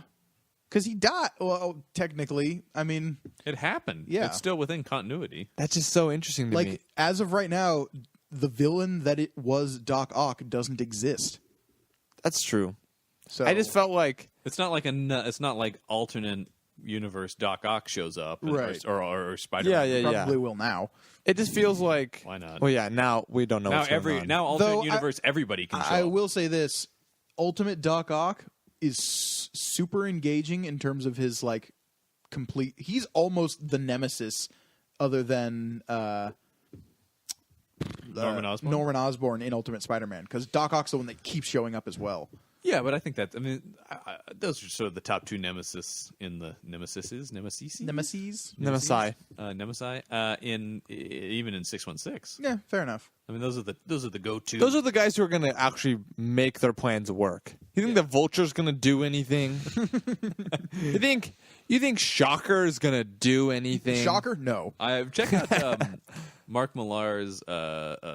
Because he died. Well, technically, I mean, It happened. Yeah. It's still within continuity. That's just so interesting to like, me. as of right now, the villain that it was Doc Ock doesn't exist. That's true. So I just felt like... It's not like alternate universe Doc Ock shows up, Right. or Spider-Man. probably will now. It just feels like... Why not? Well, yeah, now we don't know Now what's going on. alternate Though universe, everybody can show I up. will say this: Ultimate Doc Ock is super engaging in terms of his like complete. He's almost the nemesis, other than Norman Osborn in Ultimate Spider-Man, because Doc Ock's the one that keeps showing up as well. Yeah, but I think that those are sort of the top two nemesis in the Nemesi in even in 616. Yeah, fair enough. I mean, those are the go-to. Those are the guys who are going to actually make their plans work. You think the Vulture's going to do anything? You think Shocker is going to do anything? Shocker? No. I've checked out Mark Millar's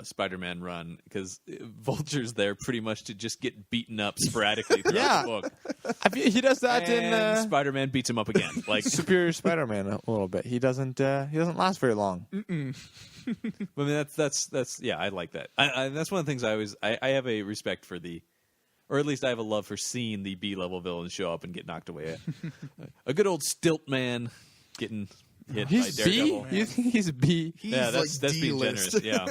Spider-Man run, because Vulture's there pretty much to just get beaten up sporadically throughout the book. He does that and in Spider-Man beats him up again. Like Superior Spider-Man a little bit. He doesn't last very long. I mean, that's yeah, I like that. I that's one of the things I have a respect for or at least I have a love for seeing the B-level villains show up and get knocked away. A good old stilt man getting hit by Daredevil. B? You think he's B? That's being D-list. generous. Yeah.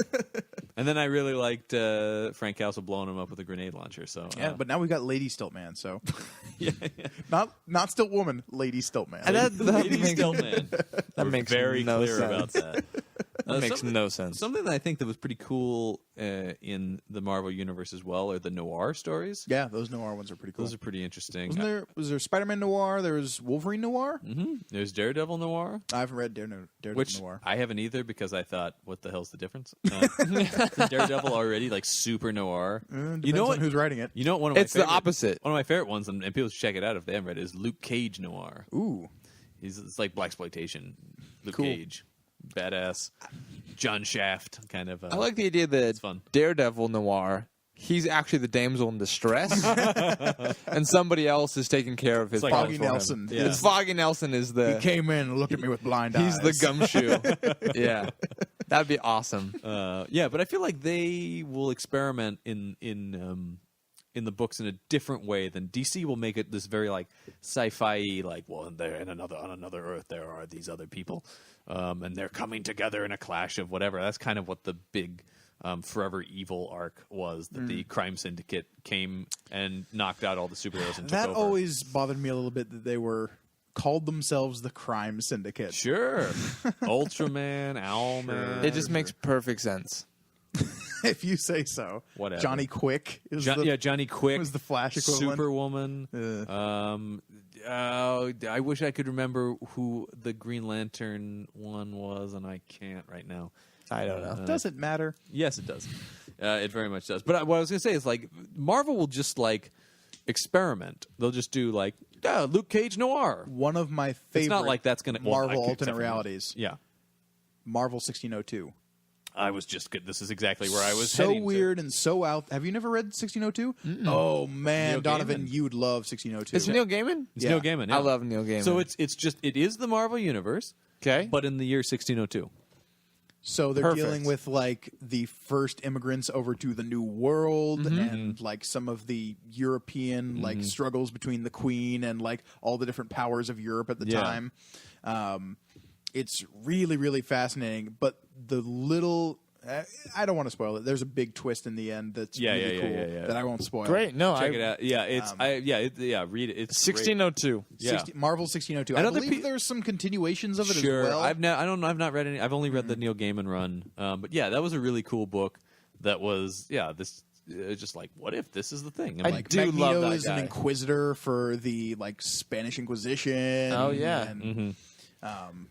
And then I really liked Frank Castle blowing him up with a grenade launcher. So Yeah, but now we've got Lady Stiltman, so yeah. not Stilt Woman, Lady Stiltman. And that Lady makes, Stiltman. that We're makes very no clear sense. about that. That makes no sense. Something that I think that was pretty cool in the Marvel universe as well are the noir stories. Yeah, those noir ones are pretty cool. Those are pretty interesting. Was there Spider-Man noir? There was Wolverine noir. Mm-hmm. There's Daredevil noir, I haven't read Daredevil which noir. I haven't either, because I thought, what the hell's the difference? Daredevil already like super noir. You know what? Who's writing it? You know what? One of my It's the opposite. One of my favorite ones, and people should check it out if they haven't read it, is Luke Cage noir. Ooh, It's like blaxploitation. Luke Cool. Cage, badass, John Shaft kind of. I like the idea that fun. Daredevil noir, he's actually the damsel in distress, and somebody else is taking care of his like problems Foggy for him. Nelson. Yeah. It's Foggy Nelson is the He came in and looked at me with blind eyes. he's the gumshoe. Yeah, that'd be awesome. Yeah, but I feel like they will experiment in the books in a different way than DC will make it this very like sci-fi, like, well, on another Earth there are these other people, and they're coming together in a clash of whatever. That's kind of what the big Forever Evil arc was, that the crime syndicate came and knocked out all the superheroes and took That over. always bothered me a little bit, that they were called themselves the crime syndicate. Sure. Ultraman, Owlman. It just makes perfect sense. If you say so. Whatever. Johnny Quick is Johnny Quick was the Flash equivalent. Superwoman. I wish I could remember who the Green Lantern one was, and I can't right now. I don't know. Doesn't matter. Yes, it does. It very much does. But what I was going to say is, like, Marvel will just like experiment. They'll just do like Luke Cage noir. One of my favorite It's not like that's going to Marvel alternate realities. Yeah. Marvel 1602. I was just good. This is exactly where I was So heading to. weird and so out. Have you never read 1602? Oh man, Neil Donovan, Gaiman. you would love 1602. It's Neil Gaiman. It's Yeah. Neil Gaiman. Yeah. I love Neil Gaiman. So it is the Marvel universe, okay, but in the year 1602. So they're Perfect. dealing with like the first immigrants over to the New World, and like some of the European like struggles between the Queen and like all the different powers of Europe at the Yeah. time. It's really, really fascinating, but the little I don't want to spoil it. There's a big twist in the end that's really cool that I won't spoil. great. No, Check it out. Yeah, it's read it. It's 1602. Yeah. Marvel 1602. And I other believe there's some continuations of it Sure. as well. I've not read any. I've only read the Neil Gaiman run. But yeah, that was a really cool book. That was this. Just like, what if this is the thing? And I like, do Magneto love that is guy. an inquisitor for the like Spanish Inquisition. Oh, yeah. and,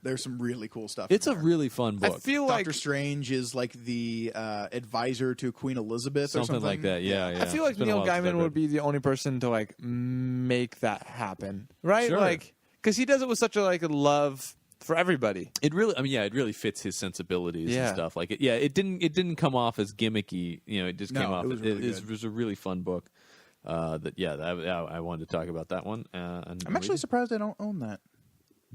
there's some really cool stuff. it's in a there. really fun book. I feel like Doctor Strange is like the advisor to Queen Elizabeth or something like that. Yeah, yeah. I feel like It's been a Neil while since I've Gaiman read. would be the only person to like make that happen, right? Sure. Like, because he does it with such a like a love for everybody. It really, it really fits his sensibilities Yeah. and stuff. Like, it didn't come off as gimmicky. It just No, came off. it was really it good. was a really fun book. I wanted to talk about that one. And I'm actually surprised I don't own that.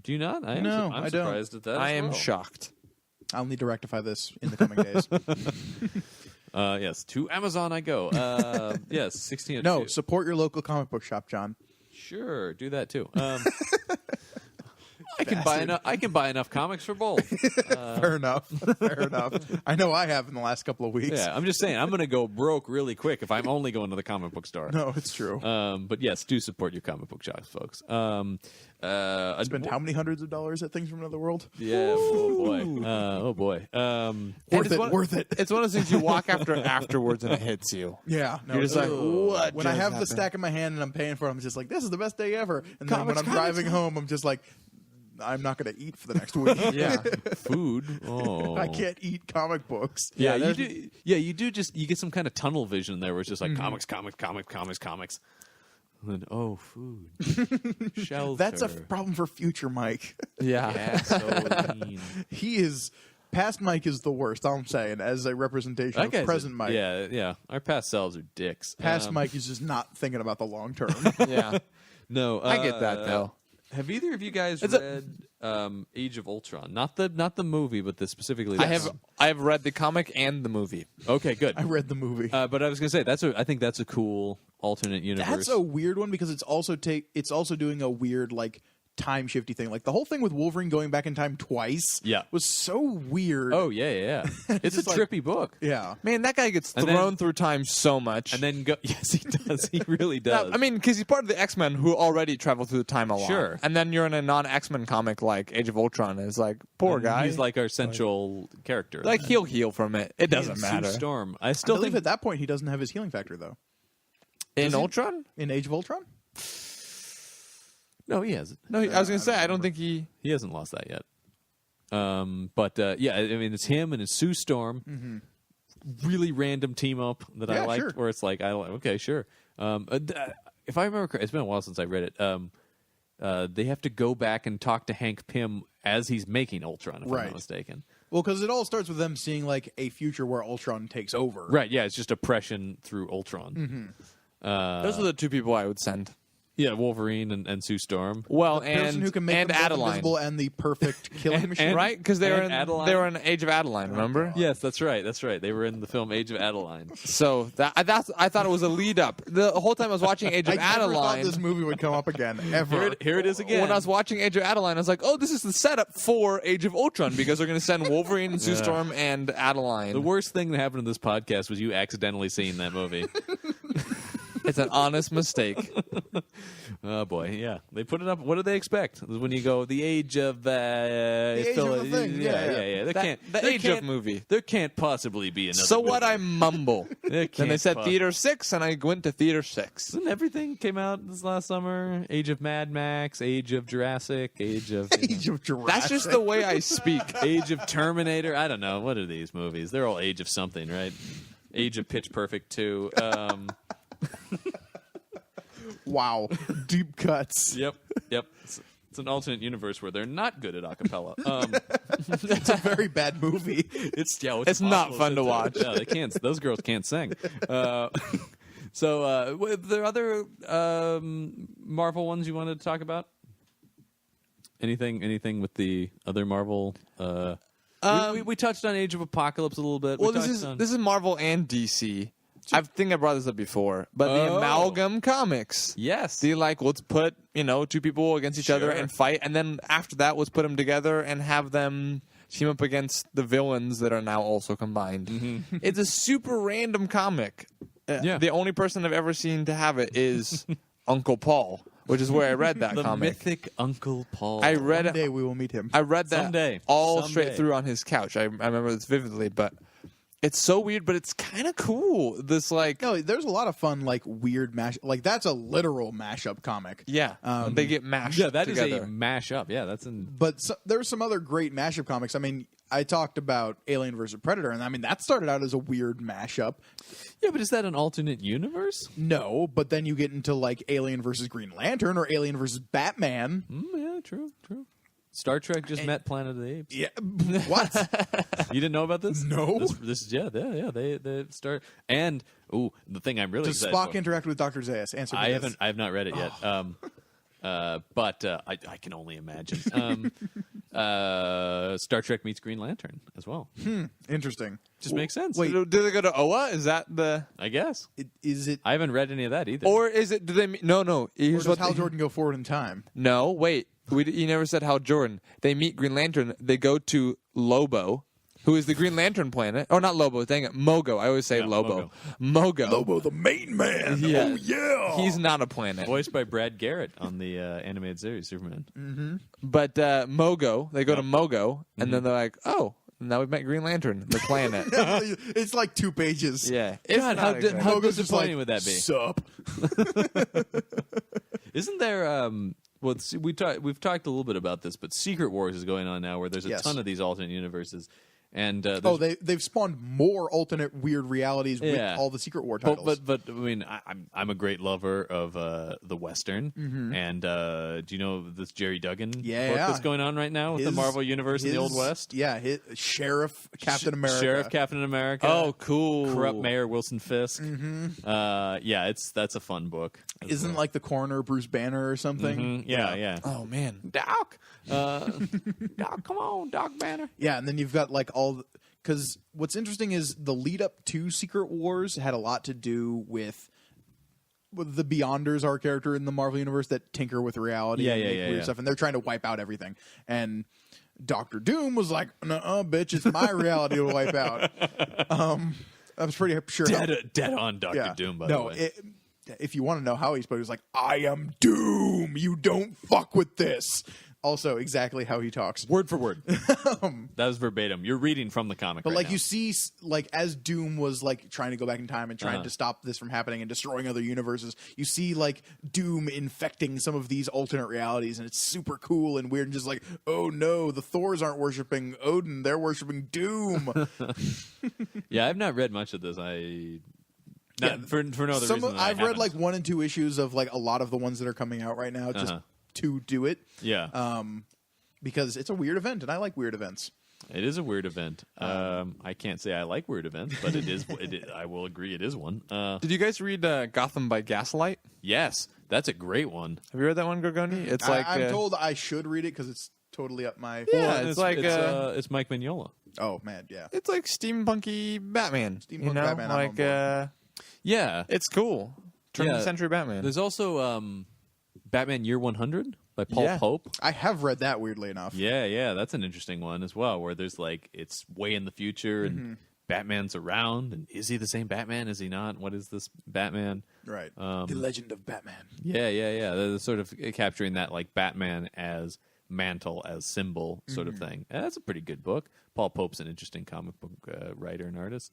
Do you not? I'm No, I don't. surprised at that. I as am well. shocked. I'll need to rectify this in the coming days. Yes, to Amazon I go. Yes, 16. No, support your local comic book shop, John. Sure, do that too. I can buy enough comics for both. Fair enough. Fair enough. I know I have in the last couple of weeks. Yeah, I'm just saying I'm going to go broke really quick if I'm only going to the comic book store. No, it's true. But yes, do support your comic book shops, folks. Spend how many hundreds of dollars at Things from Another World? Yeah. Oh boy. Worth it. It's one of those things you walk afterwards and it hits you. Yeah. No, You're just like, what? when I just have the happened? stack in my hand and I'm paying for it, I'm just like, this is the best day ever. And then when Comics, I'm driving home, I'm just like, I'm not going to eat for the next week. Yeah. Food. Oh. I can't eat comic books. Yeah, Yeah, you do. Yeah, you do. You get some kind of tunnel vision there, where it's just like comics. And then, food. Shelter. That's a problem for future Mike. Yeah. gasoline. He is. Past Mike is the worst, all I'm saying, as a representation That of guy's present Mike. Yeah. Our past selves are dicks. Past Mike is just not thinking about the long term. Yeah. No, I get that though. Have either of you guys It's read Age of Ultron? Not the movie, but specifically. I have read the comic and the movie. Okay, good. I read the movie. But I was gonna say I think that's a cool alternate universe. That's a weird one because it's also doing a weird like time shifty thing. Like the whole thing with Wolverine going back in time twice. Yeah. was so weird. Oh yeah. It's a Just like- trippy book. Yeah. Man, that guy gets And thrown then- through time so much. And then go. Yes, he does. He really does. I mean, because he's part of the X-Men who already travel through the time a lot. Sure. And then you're in a non-X-Men comic like Age of Ultron. And it's like, poor guy. He's like our central character. Like, he'll heal from it. It doesn't Sue matter. Storm. I I still believe think at that point he doesn't have his healing factor though. In Does he? Ultron? In Age of Ultron? no, he hasn't. No, I was going to say, I don't think he... He hasn't lost that yet. But yeah, I mean, it's him and it's Sue Storm. Really random team up that I Yeah, liked, sure. where it's like, okay, sure. If I remember, it's been a while since I read it. They have to go back and talk to Hank Pym as he's making Ultron, if I'm Right. not mistaken. Well, because it all starts with them seeing like a future where Ultron takes over. Right? Yeah, it's just oppression through Ultron. Those are the two people I would send. Yeah, Wolverine and Sue Storm. Well, Person who can make and them both Adeline. invisible and the perfect killing machine. Right? Because they and Adeline. were in Age of Adeline, remember? Yes, that's right. That's right. They were in the film Age of Adeline. So I thought it was a lead up. The whole time I was watching Age of I never thought Adeline. this movie would come up again ever. Here it is again. When I was watching Age of Adeline, I was like, "Oh, this is the setup for Age of Ultron because they're going to send Wolverine, and Sue Storm, and Adeline." The worst thing that happened in this podcast was you accidentally seeing that movie. It's an honest mistake. Oh boy, yeah. They put it up. What do they expect when you go the age of age of the thing, yeah. The age of movie. There can't possibly be another. So what? movie. I mumble. There Then they can't said poss- Theater 6, and I went to Theater 6. Didn't everything came out this last summer? Age of Mad Max, Age of Jurassic, Age of Age of Jurassic. That's just the way I speak. Age of Terminator. I don't know. What are these movies? They're all Age of something, right? Age of Pitch Perfect 2. Wow. Deep cuts. Yep. It's an alternate universe where they're not good at acapella. It's a very bad movie. It's It's not fun to watch. Yeah, they can't. Those girls can't sing. So, were there other Marvel ones you wanted to talk about? Anything with the other Marvel? We touched on Age of Apocalypse a little bit. Well, We this touched on- is Marvel and DC. I think I brought this up before, but the amalgam comics. yes. Let's put two people against each other Sure. and fight, and then after that, let's put them together and have them team up against the villains that are now also combined. It's a super random comic. Yeah. The only person I've ever seen to have it is Uncle Paul, which is where I read that the comic. mythic Uncle Paul. I read One it. day we will meet him. I read that Someday. all Someday. straight through on his couch. I remember this vividly, but it's so weird, but it's kind of cool. This No, there's a lot of fun, like weird mash. Like that's a literal mashup comic. yeah, they get mashed. Yeah, that is together. a mashup. Yeah, that's in. But there's some other great mashup comics. I mean, I talked about Alien vs. Predator, and I mean that started out as a weird mashup. Yeah, but is that an alternate universe? No, but then you get into like Alien vs. Green Lantern or Alien vs. Batman. Yeah, true. Star Trek just met Planet of the Apes. Yeah, what? You didn't know about this? No. This is yeah. They start and the thing I'm really Does excited Spock for. interact with Dr. Zaius? Answer. I me haven't. this. I have not read it yet. But I can only imagine. Star Trek meets Green Lantern as well. Interesting. Just makes sense. Wait. Do they go to Oa? Is that the? I guess Is it? I haven't read any of that either. Or is it? Do they? No. Or Here's does what Hal Jordan go forward in time? No, wait. You never said Hal Jordan. They meet Green Lantern. They go to Lobo, who is the Green Lantern planet. Oh, not Lobo. Dang it. Mogo. I always say Lobo. Mogo. Lobo, the main man. Yeah. Oh, yeah. He's not a planet. Voiced by Brad Garrett on the animated series Superman. But Mogo, they go to Mogo, and then they're like, oh, now we've met Green Lantern, the planet. It's like 2 pages. Yeah. God, how Mogo's just disappointing like, would that be? Sup? Isn't there? Well, we've talked a little bit about this, but Secret Wars is going on now, where there's a ton of these alternate universes, and they've spawned more alternate weird realities with all the Secret War titles. But I mean, I'm a great lover of the Western, and do you know this Jerry Duggan book that's going on right now with the Marvel Universe in the Old West? Yeah, Sheriff Captain America. Sheriff Captain America. Oh, cool. Corrupt Mayor Wilson Fisk. Yeah, that's a fun book. Isn't like the coroner Bruce Banner or something? Yeah. Oh, man. Doc, Doc, come on, Doc Banner. Yeah, and then you've got like because what's interesting is the lead up to Secret Wars had a lot to do with the Beyonders, our character in the Marvel Universe that tinker with reality and make weird stuff, and they're trying to wipe out everything. And Doctor Doom was like, "Nuh-uh, bitch, it's my reality to wipe out." I was pretty sure. Dead on Doctor Doom, by the way. If you want to know how he spoke, he was like, "I am Doom. You don't fuck with this." Also, exactly how he talks. Word for word. That was verbatim. You're reading from the comic. But right like now. you see, like as Doom was like trying to go back in time and trying to stop this from happening and destroying other universes, you see like Doom infecting some of these alternate realities, and it's super cool and weird and just like, oh no, the Thors aren't worshiping Odin, they're worshiping Doom. Yeah, I've not read much of this. For no other reason. I've read like 1 and 2 issues of like a lot of the ones that are coming out right now just to do it. Yeah. Because it's a weird event, and I like weird events. It is a weird event. I can't say I like weird events, but it is. I will agree, it is one. Did you guys read Gotham by Gaslight? Yes, that's a great one. Have you read that one, Gorgoni? It's like I'm told I should read it because it's totally up my. Yeah, it's like it's Mike Mignola. Oh man, yeah. It's like steampunky Batman. Steampunk Batman. Like yeah, it's cool. Turn of the century Batman. There's also Batman Year 100 by Paul Pope. I have read that weirdly enough. Yeah, that's an interesting one as well, where there's like it's way in the future and Batman's around, and is he the same Batman? Is he not? What is this Batman? Right. The Legend of Batman. Yeah. They're sort of capturing that like Batman as mantle, as symbol sort of thing. And that's a pretty good book. Paul Pope's an interesting comic book writer and artist.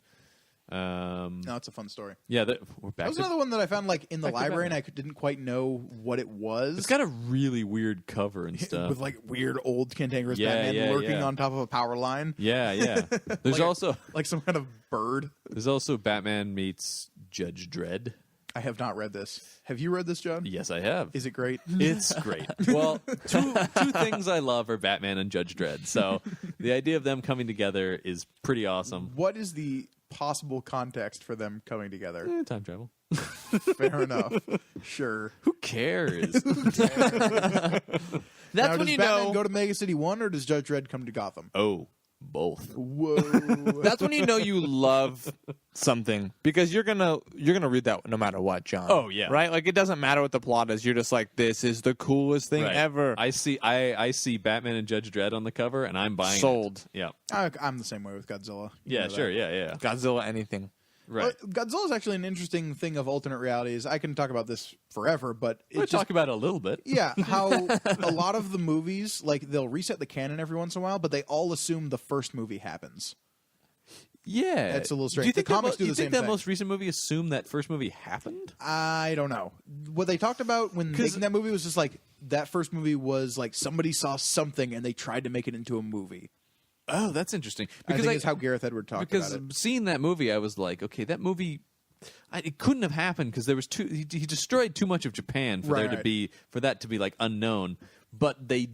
No, it's a fun story. Yeah, we're back. That was another one that I found like in the library, and I didn't quite know what it was. It's got a really weird cover and stuff with like weird old cantankerous Batman lurking on top of a power line. Yeah. There's like also like some kind of bird. There's also Batman meets Judge Dredd. I have not read this. Have you read this, John? Yes, I have. Is it great? It's great. Well, two things I love are Batman and Judge Dredd. So the idea of them coming together is pretty awesome. What is the possible context for them coming together? Time travel. Fair enough. Sure. Who cares? That's now, when does you Batman know. go to Mega City 1 or does Judge Dredd come to Gotham? Oh, both. Whoa. That's when you know you love something because you're gonna read that no matter what, John. Oh yeah, right. Like it doesn't matter what the plot is. You're just like, this is the coolest thing ever. I see Batman and Judge Dredd on the cover, and I'm buying. Sold. It. Yeah. I'm the same way with Godzilla. You Yeah. know Sure. that. Yeah. Godzilla, anything. Right. Godzilla is actually an interesting thing of alternate realities. I can talk about this forever, but We'll talk about it a little bit. Yeah, how a lot of the movies, like they'll reset the canon every once in a while, but they all assume the first movie happens. Yeah, That's a little strange. Do you think The comics do the you think same that thing. most recent movie assumed that first movie happened? I don't know. What they talked about when making that movie was just like that first movie was like somebody saw something and they tried to make it into a movie. Oh, that's interesting. Because I think it's how Gareth Edward talked about it. Because seeing that movie, I was like, okay, that movie. It couldn't have happened because there was he destroyed too much of Japan for that to be like unknown. But the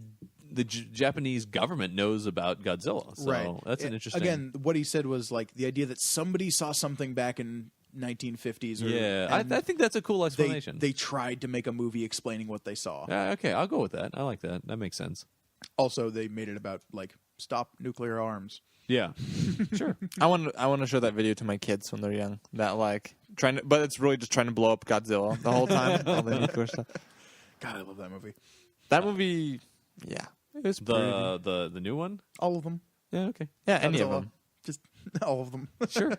Japanese government knows about Godzilla, so that's an interesting. Again, what he said was like the idea that somebody saw something back in 1950s. I think that's a cool explanation. They tried to make a movie explaining what they saw. Okay, I'll go with that. I like that. That makes sense. Also, they made it about like stop nuclear arms. Yeah, sure. I want to show that video to my kids when they're young. That like but it's really just trying to blow up Godzilla the whole time. All the nuclear stuff. God, I love that movie. That movie Yeah, it was pretty. The new one. All of them. Yeah. Okay. Yeah, any of Godzilla. them. Just all of them. Sure.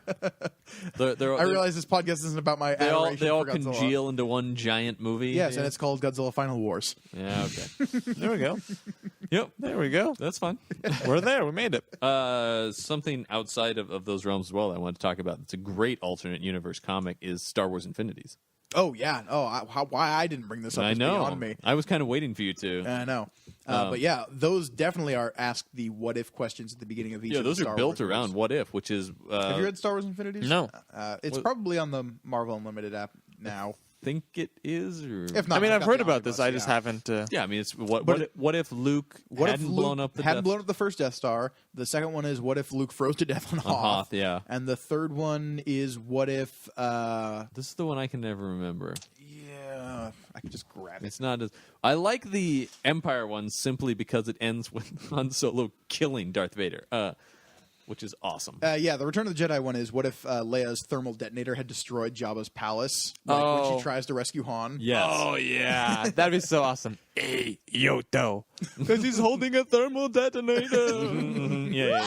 I realize this podcast isn't about my they all adoration for Godzilla. congeal into one giant movie. Yes, and it's called Godzilla Final Wars. Yeah. Okay. There we go. Yep. There we go. That's fine. We're there. We made it. Something outside of those realms as well that I want to talk about. It's a great alternate universe comic. Is Star Wars Infinities. Oh yeah. Oh, why I didn't bring this up? I is know. beyond me. I was kind of waiting for you to. I know. But yeah, those definitely are asked the what if questions at the beginning of each. Yeah, of those the are Star built Wars around movies. what if, which is. Have you read Star Wars Infinities? No. It's probably on the Marvel Unlimited app now. Think it is, or If not, I mean, I've got heard the about this. omnibus, I just yeah. haven't. yeah, I mean, it's But what if Luke hadn't blown up the hadn't Death blown up the first Death Star. The second one is what if Luke froze to death on Hoth. Hoth, yeah. And the third one is what if. This is the one I can never remember. Yeah, I can just grab it. It's not as. I like the Empire one simply because it ends with Han Solo killing Darth Vader, which is awesome. Yeah, the Return of the Jedi one is what if Leia's thermal detonator had destroyed Jabba's palace when she tries to rescue Han. Yes. Oh yeah, that'd be so awesome. Hey, Yoto, because he's holding a thermal detonator. Yeah.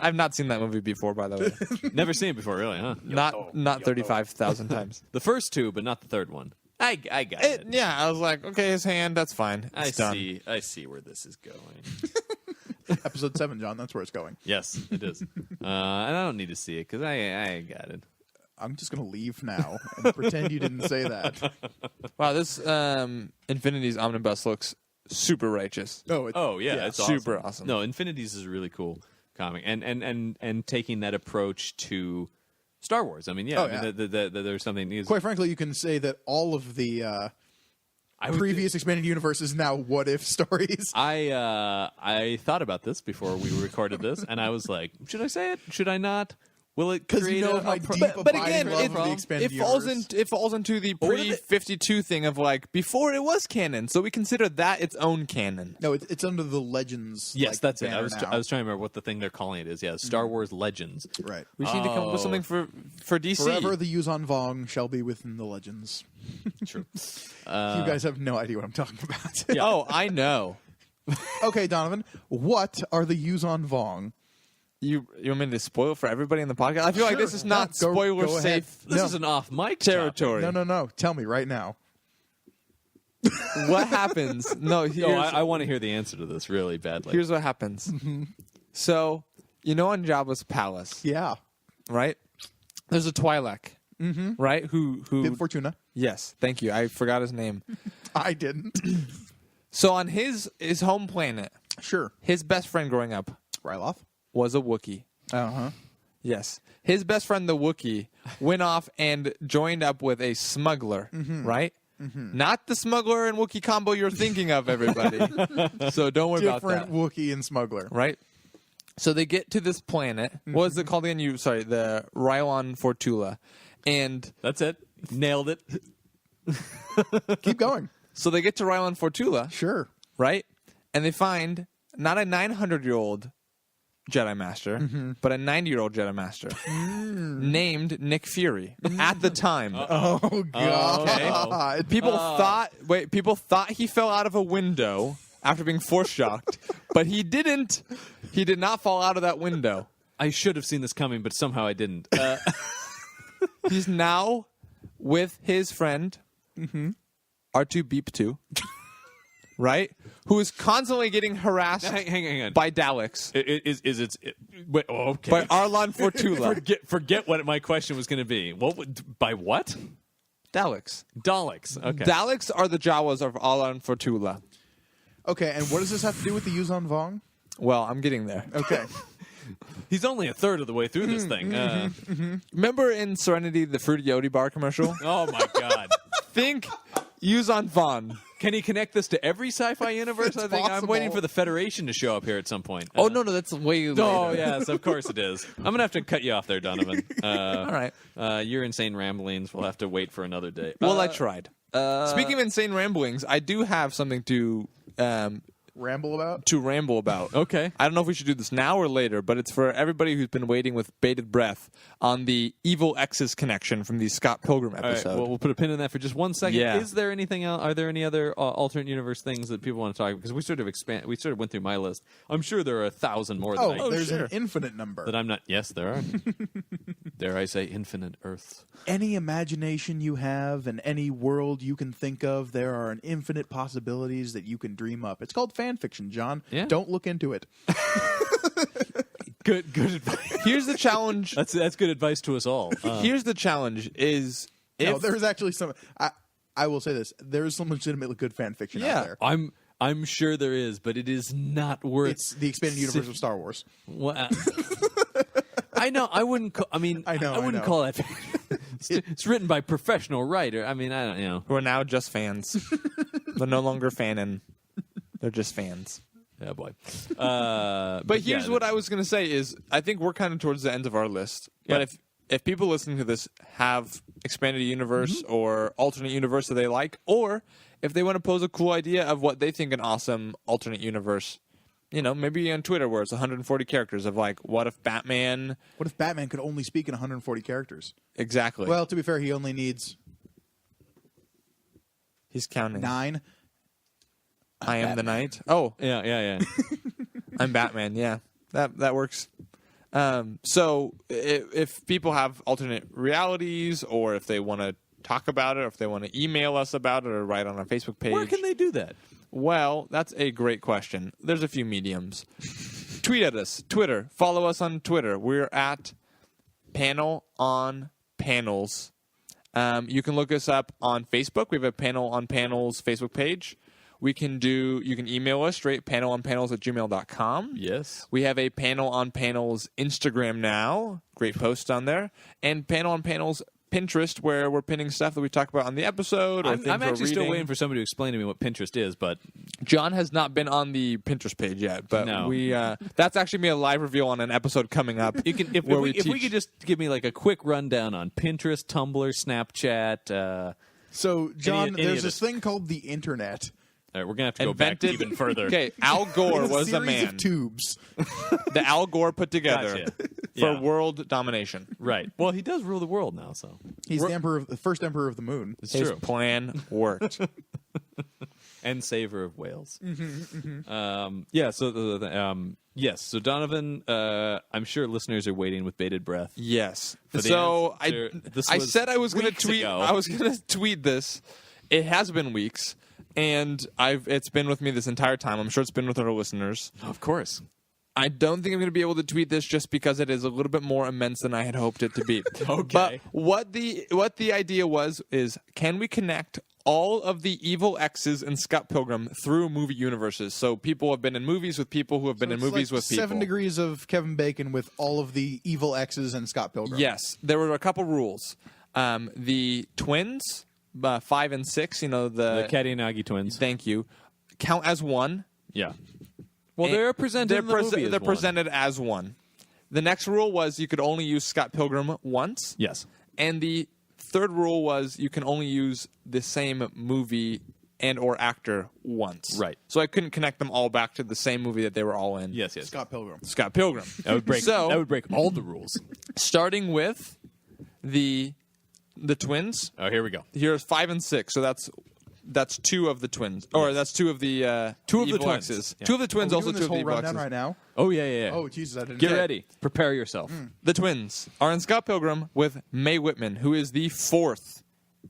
I've not seen that movie before, by the way. Never seen it before, really, huh? Not 35,000 times. The first two, but not the third one. I got it. Yeah, I was like, okay, his hand, that's fine. I It's done. see. I see where this is going. Episode 7, John, that's where it's going. Yes, it is. And I don't need to see it because I got it. I'm just going to leave now and pretend you didn't say that. Wow, this Infinity's omnibus looks super righteous. Oh yeah, it's super awesome. No, Infinities is a really cool comic, and taking that approach to Star Wars. I mean, yeah, Oh, I mean, there's something. Quite frankly, you can say that all of the previous expanded universe is now what if stories. I thought about this before we recorded this, and I was like, should I say it? Should I not? Will it Because create you know a my pro- deep But abiding again, love of the expanded universe. it falls into the pre-52 thing of like before it was canon, so we consider that its own canon. No, it's under the Legends. Yes, like, that's it. banner I was now. trying to remember what the thing they're calling it is. Yeah, Star Wars Legends. Right. We just need to come up with something for DC. Forever the Yuzon Vong shall be within the Legends. True. You guys have no idea what I'm talking about. Oh, I know. Okay, Donovan, what are the Yuzon Vong? You want me to spoil for everybody in the podcast? I feel like this is not Go spoiler ahead. safe This No. is an off mic territory. No. Tell me right now. What happens? No, here's, No, I want to hear the answer to this really badly. here's what happens. So, you know, on Jabba's palace, Yeah. right? There's a Twi'lek, right? Who? Bib Fortuna. Yes, thank you. I forgot his name. I didn't. So on his home planet, Sure. his best friend growing up Ryloth. was a Wookiee. Uh-huh. Yes. His best friend, the Wookiee, went off and joined up with a smuggler, right? Not the smuggler and Wookiee combo you're thinking of, everybody. So don't worry about Different that. Wookiee and smuggler. Right? So they get to this planet. What is it called again? The Rylon Fortula. And That's it. Nailed it. Keep going. so they get to Rylon Fortula, Sure. right? And they find not a 900-year-old Jedi Master, but a 90-year-old Jedi Master named Nick Fury at the time. Oh, God. People thought he fell out of a window after being force shocked, but he didn't. He did not fall out of that window. I should have seen this coming, but somehow I didn't. He's now with his friend R2-Beep2, right? Who is constantly getting harassed hang on. by Daleks. Wait, okay. By Arlon Fortula. Forget what my question was going to be. By what? Daleks. Daleks. Okay. Daleks are the Jawas of Arlon Fortula. Okay, and what does this have to do with the Yuzon Vong? Well, I'm getting there. Okay. He's only a third of the way through this thing. Remember in Serenity, the Fruity Yodi bar commercial? Oh my God! Think Yuzon Vaughn. Can he connect this to every sci-fi universe? It's I think I'm possible. waiting for the Federation to show up here at some point. Oh, no, that's way later. Oh yes, of course it is. I'm gonna have to cut you off there, Donovan. All right. Your insane ramblings will have to wait for another day. Well, I tried. Speaking of insane ramblings, I do have something to ramble about. Okay. I don't know if we should do this now or later, but it's for everybody who's been waiting with bated breath on the Evil X's connection from the Scott Pilgrim All right, episode. well, we'll put a pin in that for just 1 second. Yeah. Is there anything else? Are there any other alternate universe things that people want to talk about? Because we sort of went through my list. I'm sure there are 1,000 more than There's an infinite number. that I'm not. Yes, there are. Dare I say infinite Earths? Any imagination you have and any world you can think of, there are an infinite possibilities that you can dream up. It's called fan fiction, John. Yeah. Don't look into it. Good advice. Here's the challenge. That's good advice to us all. Here's the challenge: is if No, there's actually some. I will say this: there is some legitimately good fan fiction out there. I'm sure there is, but it is not worth. It's the expanded universe of Star Wars. Well, I know. I wouldn't. I wouldn't call that. It's written by professional writer. I mean, I don't know. we're now just fans. They're no longer fanning. They're just fans. Oh boy. But here's what I was going to say is I think we're kind of towards the end of our list. Yeah. But if people listening to this have expanded universe or alternate universe that they like, or if they want to pose a cool idea of what they think an awesome alternate universe, maybe on Twitter where it's 140 characters of like, what if Batman could only speak in 140 characters? Exactly. Well, to be fair, he only needs he's counting. 9. I am the knight. Oh, Yeah. I'm Batman. Yeah, that works. So if people have alternate realities, or if they want to talk about it, or if they want to email us about it, or write on our Facebook page, Where can they do that? Well, that's a great question. There's a few mediums. Tweet at us, Twitter. Follow us on Twitter. We're at Panel on Panels. You can look us up on Facebook. We have a Panel on Panels Facebook page. You can email us straight, panelonpanels@gmail.com. Yes. We have a Panel on Panels Instagram now. Great post on there. And Panel on Panels Pinterest, where we're pinning stuff that we talk about on the episode. Or I'm actually still waiting for somebody to explain to me what Pinterest is, but John has not been on the Pinterest page yet, but No. we that's actually be a live reveal on an episode coming up. you can if we could just give me like a quick rundown on Pinterest, Tumblr, Snapchat. So, John, any there's of this thing called the internet. All right, we're gonna have to go Invented back even further. Okay, Al Gore It's was a series man of tubes. that Al Gore put together Gotcha. for Yeah. world domination. Right. Well, he does rule the world now, so He's the first emperor of the moon. it's His true. plan worked. And saver of whales. Yeah. So yes. So Donovan, I'm sure listeners are waiting with bated breath. Yes. For the So answer. This I was said I was going to weeks tweet. ago. I was going to tweet this. It has been weeks, and it's been with me this entire time. I'm sure it's been with our listeners. Of course. I don't think I'm going to be able to tweet this just because it is a little bit more immense than I had hoped it to be. Okay. But what the idea is can we connect all of the evil X's in Scott Pilgrim through movie universes? So people have been in movies with people who have been in movies with people. 7 degrees of Kevin Bacon with all of the evil X's and Scott Pilgrim. Yes, there were a couple rules. The twins, 5 and 6, The Kadianagi twins. Thank you, count as one. Yeah. Well, they're presented in the movie as They're one. presented as one. The next rule was you could only use Scott Pilgrim once. Yes. And the third rule was you can only use the same movie and or actor once. Right. So I couldn't connect them all back to the same movie that they were all in. Yes. Scott Pilgrim. Scott Pilgrim. That would break. So- that would break all the rules. Starting with the twins. Oh, here we go. Here's 5 and 6. So that's 2 of the twins, or that's 2 of the Two of the evil twins. X's. Yeah. 2 of the twins, Are we also doing 2 this of the whole evil rundown X's. right now? Oh yeah. Oh, Jesus, I didn't Get know. ready. Prepare yourself. The twins are in Scott Pilgrim with Mae Whitman, who is the 4th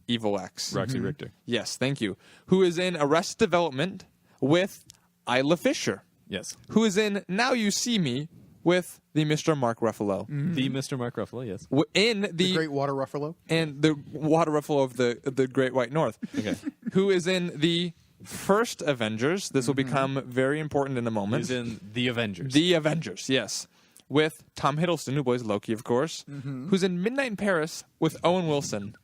evil X. Roxy Richter. Yes, thank you. Who is in Arrested Development with Isla Fisher, Yes. who is in Now You See Me with the Mr. Mark Ruffalo. The Mr. Mark Ruffalo. Yes. In the, The Great Water Ruffalo. and the Water Ruffalo of the Great White North. Okay. Who is in the first Avengers. This will become very important in a moment. He's in The Avengers. The Avengers, yes. With Tom Hiddleston, who plays Loki, of course. Who's in Midnight in Paris with Owen Wilson.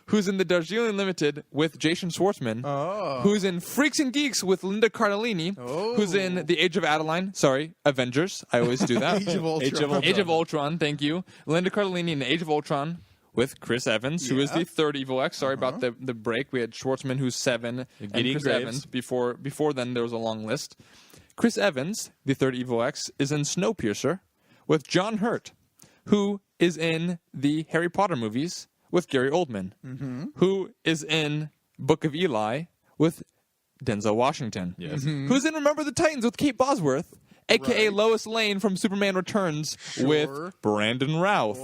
Who's in the Darjeeling Limited with Jason Schwartzman. Who's in Freaks and Geeks with Linda Cardellini. Who's in The Age of Adeline. Sorry, Avengers. I always do that. Age of Ultron. Age of Ultron. Age of Ultron, thank you. Linda Cardellini in The Age of Ultron with Chris Evans, who is the 3rd evil X. Sorry about the break. We had Schwartzman, who's 7, and Gideon Chris Graves. Evans. Before then, there was a long list. Chris Evans, the third Evil X, is in Snowpiercer with John Hurt, who is in the Harry Potter movies with Gary Oldman, who is in Book of Eli with Denzel Washington, who's in Remember the Titans with Kate Bosworth, a.k.a. Lois Lane from Superman Returns with Brandon Routh,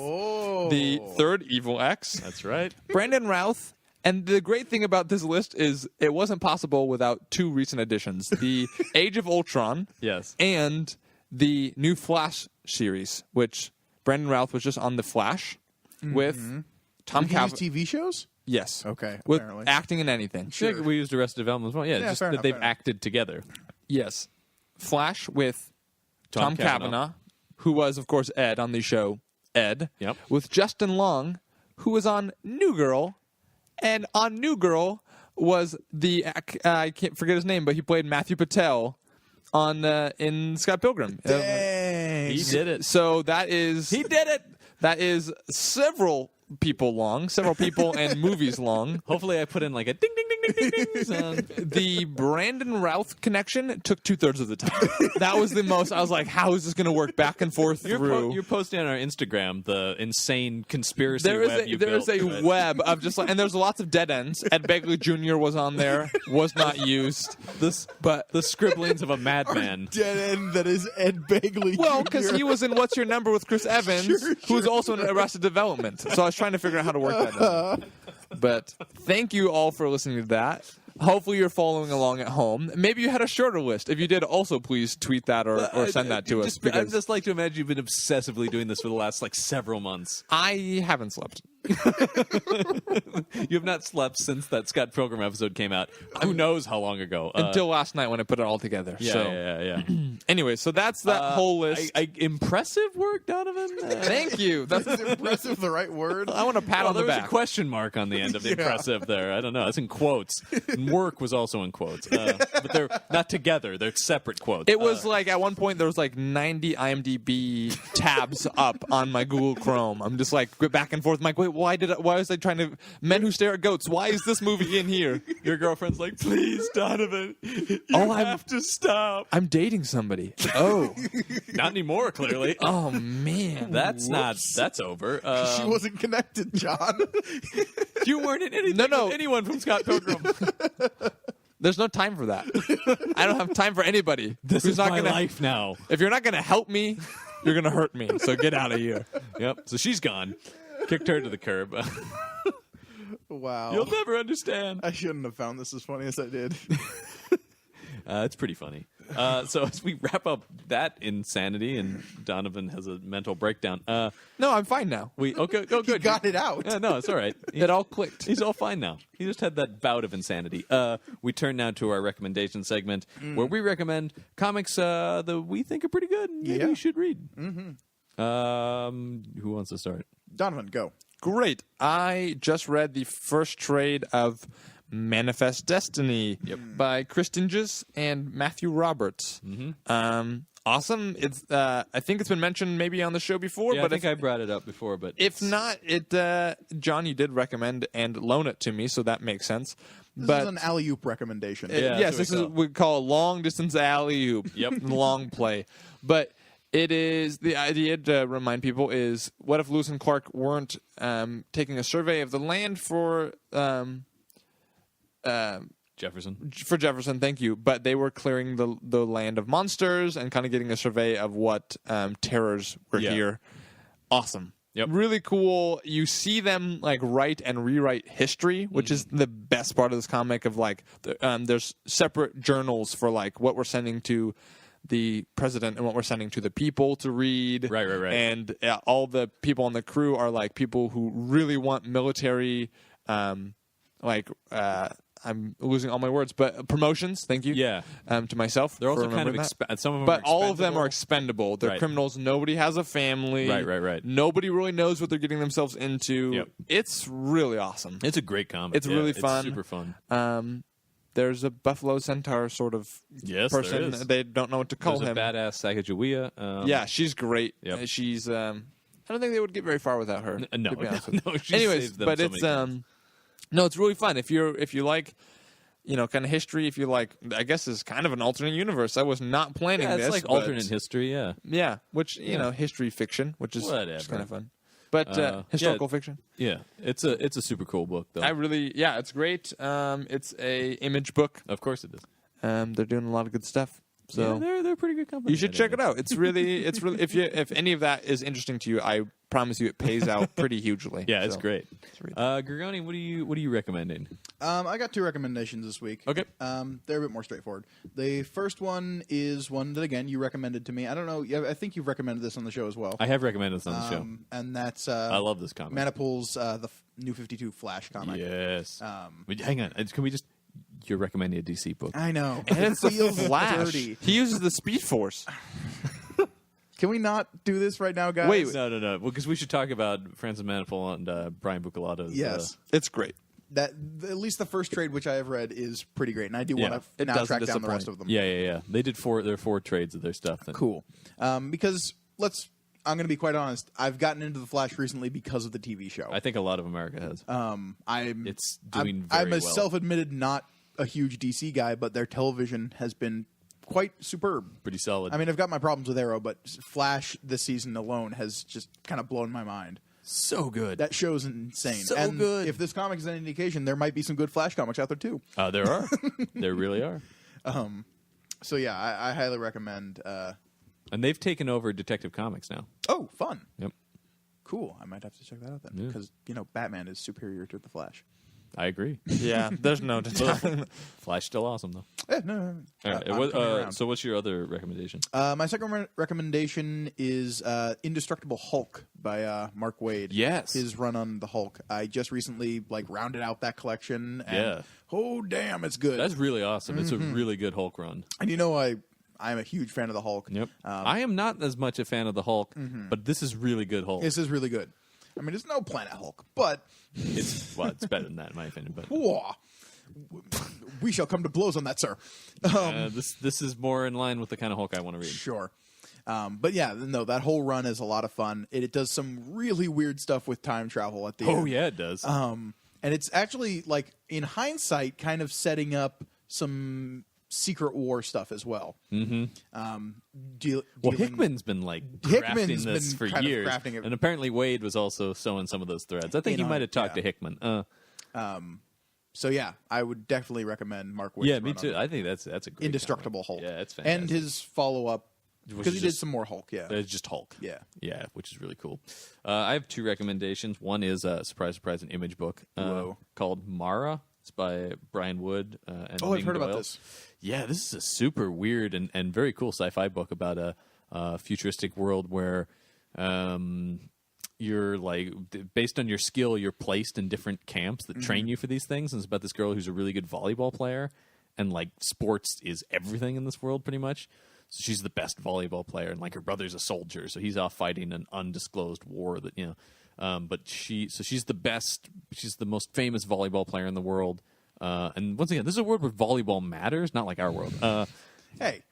the third Evil X. That's right. Brandon Routh. And the great thing about this list is it wasn't possible without two recent additions, the Age of Ultron Yes. and the new Flash series, which Brandon Routh was just on The Flash with Tom We can use Cavanaugh. TV shows? Yes. Okay, With apparently. acting in anything. I think we used Arrested Development as well. Yeah, just fair that enough, they've fair enough. acted together. Yes. Flash with Tom Tom Cavanaugh. Cavanaugh, who was, of course, Ed on the show Ed. Yep. With Justin Long, who was on New Girl. And on New Girl was the, I can't forget his name, but he played Matthew Patel on in Scott Pilgrim. Dang. He did it. So that is... He did it. That is several people and movies long. Hopefully, I put in like a ding, ding, ding, ding, ding, ding sound. The Brandon Routh connection took 2/3 of the time. That was the most. I was like, how is this going to work back and forth through? You're posting on our Instagram the insane conspiracy There web you built. is a web of just like, and there's lots of dead ends. Ed Begley Jr. was on there, was not used. But the scribblings of a madman. Dead end that is Ed Begley. well, Jr. because he was in What's Your Number with Chris Evans, who was also in Arrested Development. So I was trying to figure out how to work that out. But thank you all for listening to that. Hopefully you're following along at home. Maybe you had a shorter list. If you did, also please tweet that or send that to us. I'd Because just like to imagine you've been obsessively doing this for the last several months. I haven't slept. You have not slept since that Scott Pilgrim episode came out. Who knows how long ago? Until last night when I put it all together. Yeah, so yeah. anyway, so that's that whole list. Impressive work, Donovan. Thank you. That's Is impressive the right word? I want a pat Well, on the there was back. a question mark on the end of impressive there. I don't know. It's in quotes. And work was also in quotes. But they're not together. They're separate quotes. It was at one point there was 90 IMDb tabs up on my Google Chrome. I'm just back and forth. I'm like, wait, why was I trying to Men Who Stare at Goats? Why is this movie in here? Your girlfriend's like, please, Donovan. You I have to stop. I'm dating somebody. Oh, Not anymore, clearly. oh man, That's over. She wasn't connected, John. You weren't in anything No. with anyone from Scott Pilgrim. There's no time for that. I don't have time for anybody. This who's is not my gonna, life now. If you're not going to help me, you're going to hurt me. So get out of here. Yep. So she's gone. Kicked her to the curb. Wow. You'll never understand. I shouldn't have found this as funny as I did. It's pretty funny. So as we wrap up that insanity, and Donovan has a mental breakdown. No, I'm fine now. Okay, go good. Got it out. Yeah, no, it's all right. It all clicked. He's all fine now. He just had that bout of insanity. We turn now to our recommendation segment, where we recommend comics that we think are pretty good and maybe Yeah. you should read. Who wants to start? Donovan, go. Great. I just read the first trade of Manifest Destiny by Chris Dinges and Matthew Roberts. Awesome. It's I think it's been mentioned maybe on the show before, Yeah, but I think I brought it up before, but if not, John, you did recommend and loan it to me, so that makes sense. This is an alley-oop recommendation. Yeah, Yes, that's this what is we call a long distance alley oop. Yep. Long play. But it is the idea to remind people is what if Lewis and Clark weren't taking a survey of the land for Jefferson, thank you, but they were clearing the land of monsters and kind of getting a survey of what terrors were here. Awesome. Yep. Really cool. You see them write and rewrite history, which is the best part of this comic of there's separate journals for what we're sending to the president and what we're sending to the people to read. Right. And all the people on the crew are people who really want military I'm losing all my words, but promotions. Thank you. Yeah. To myself. They're also for kind of remembering some of them, but are all of them are expendable. expendable. They're Right. criminals. Nobody has a family. Right. Nobody really knows what they're getting themselves into. Yep. It's really awesome. It's a great comic. It's really fun. It's super fun. There's a Buffalo Centaur sort of Yes, there person. is. They don't know what to call There's him. a badass Sacagawea. Yeah, she's great. Yep. She's. I don't think they would get very far without her. No, to be honest with you. no. She Anyways, saved them but so it's many times. no, it's really fun if you like. kind of history. If you like, I guess is kind of an alternate universe. I was not planning it's this. like but- alternate history. Yeah. Yeah, which history fiction, which is Whatever. kind of fun. But historical fiction. Yeah, it's a super cool book though. It's great. It's a image book. Of course it is. They're doing a lot of good stuff. So they're a pretty good company. you should check it out. It's really if any of that is interesting to you, I promise you it pays out pretty hugely. Yeah, it's So, great. read Grigoni, what are you recommending? I got 2 recommendations this week. Okay. They're a bit more straightforward. The first one is one that, again, you recommended to me. I don't know. I think you've recommended this on the show as well. I have recommended this on the show. And that's I love this comic. Manipul's the New 52 Flash comic. Yes. Wait, hang on. Can we just... You're recommending a DC book. I know. And it's the feels Flash. dirty. He uses the Speed Force. Can we not do this right now, guys? Wait, No. Because we should talk about Francis Manipul and Brian Buccella's. Yes. It's great. That at least the first trade, which I have read, is pretty great, and I do want to It now doesn't track down the disappoint. rest of them. Yeah. They did 4 trades of their stuff. Cool. Because I'm going to be quite honest. I've gotten into the Flash recently because of the TV show. I think a lot of America has. It's doing I'm very a well. self-admitted not a huge DC guy, but their television has been quite superb. Pretty solid. I mean, I've got my problems with Arrow, but Flash this season alone has just kind of blown my mind. so good. That show's insane. So and good. If this comic is any indication, there might be some good Flash comics out there too. There are. There really are. So yeah, I highly recommend. And they've taken over Detective Comics now. Oh, fun! Yep. Cool. I might have to check that out then Yeah. because Batman is superior to the Flash. I agree. Yeah, there's no denying. Flash still awesome though. No. All right. I'm coming around. So what's your other recommendation? My second recommendation is Indestructible Hulk by Mark Waid. Yes. His run on the Hulk. I just recently rounded out that collection. And, Yeah. oh damn, it's good. That's really awesome. It's a really good Hulk run. And I'm a huge fan of the Hulk. Yep. I am not as much a fan of the Hulk, but this is really good Hulk. This is really good. I mean, it's no Planet Hulk, but It's better than that in my opinion. But whoa, we shall come to blows on that, sir. this is more in line with the kind of Hulk I want to read. Sure. But yeah, no, that whole run is a lot of fun. It does some really weird stuff with time travel at the end. Oh yeah, it does. And it's actually, in hindsight, kind of setting up some Secret War stuff as well. Mm-hmm. Well, Hickman's been Hickman's crafting this been for kind of years, crafting it. and apparently Wade was also sewing some of those threads. I think In he might on have it, talked yeah. to Hickman. So yeah, I would definitely recommend Mark Waid's Yeah, me run on too. I think that's a great Indestructible comic. Hulk. Yeah, it's fantastic. And his follow-up, Which because is he did just- some more Hulk, yeah. It's just Hulk. Yeah. Yeah, which is really cool. I have 2 recommendations. One is, surprise, surprise, an image book called Mara. It's by Brian Wood and Oh, I've Ming heard about Doyle. this. Yeah, this is a super weird and very cool sci-fi book about a futuristic world where you're based on your skill, you're placed in different camps that train you for these things. And it's about this girl who's a really good volleyball player, and sports is everything in this world pretty much. So she's the best volleyball player, and her brother's a soldier, so he's off fighting an undisclosed war that but she's the best. She's the most famous volleyball player in the world. And once again, this is a world where volleyball matters, not like our world. Hey,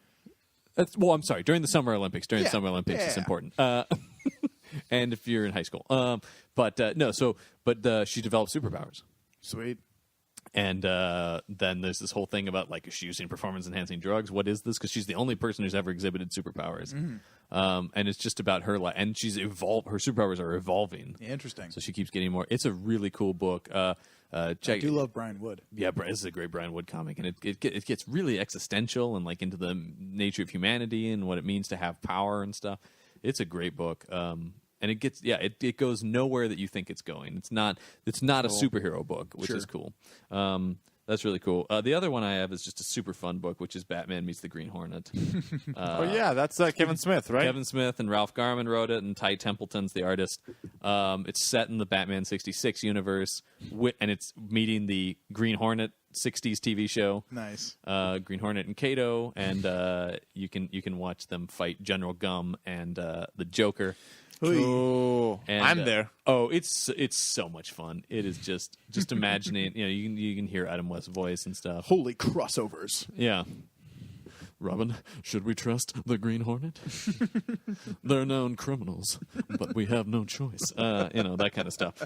I'm sorry. During the Summer Olympics, it's Yeah. important. And if you're in high school, she develops superpowers. sweet. And then there's this whole thing about is she using performance-enhancing drugs? What is this? Because she's the only person who's ever exhibited superpowers. And it's just about her and she's evolved. Her superpowers are evolving. Interesting. So she keeps getting more. It's a really cool book. I do love Brian Wood. Yeah, this is a great Brian Wood comic, and it gets really existential and into the nature of humanity and what it means to have power and stuff. It's a great book, and it goes nowhere that you think it's going. It's not a superhero book, which is cool. That's really cool. The other one I have is just a super fun book, which is Batman Meets the Green Hornet. Oh yeah, that's Kevin Smith, right? Kevin Smith and Ralph Garman wrote it, and Ty Templeton's the artist. It's set in the Batman 66 universe, and it's meeting the Green Hornet 60s TV show. Nice. Green Hornet and Kato, and you can watch them fight General Gum and the Joker. Oh, And, I'm there. It's so much fun. It is just imagining. You can hear Adam West's voice and stuff. Holy crossovers. Yeah. Robin, should we trust the Green Hornet? They're known criminals, but we have no choice. That kind of stuff.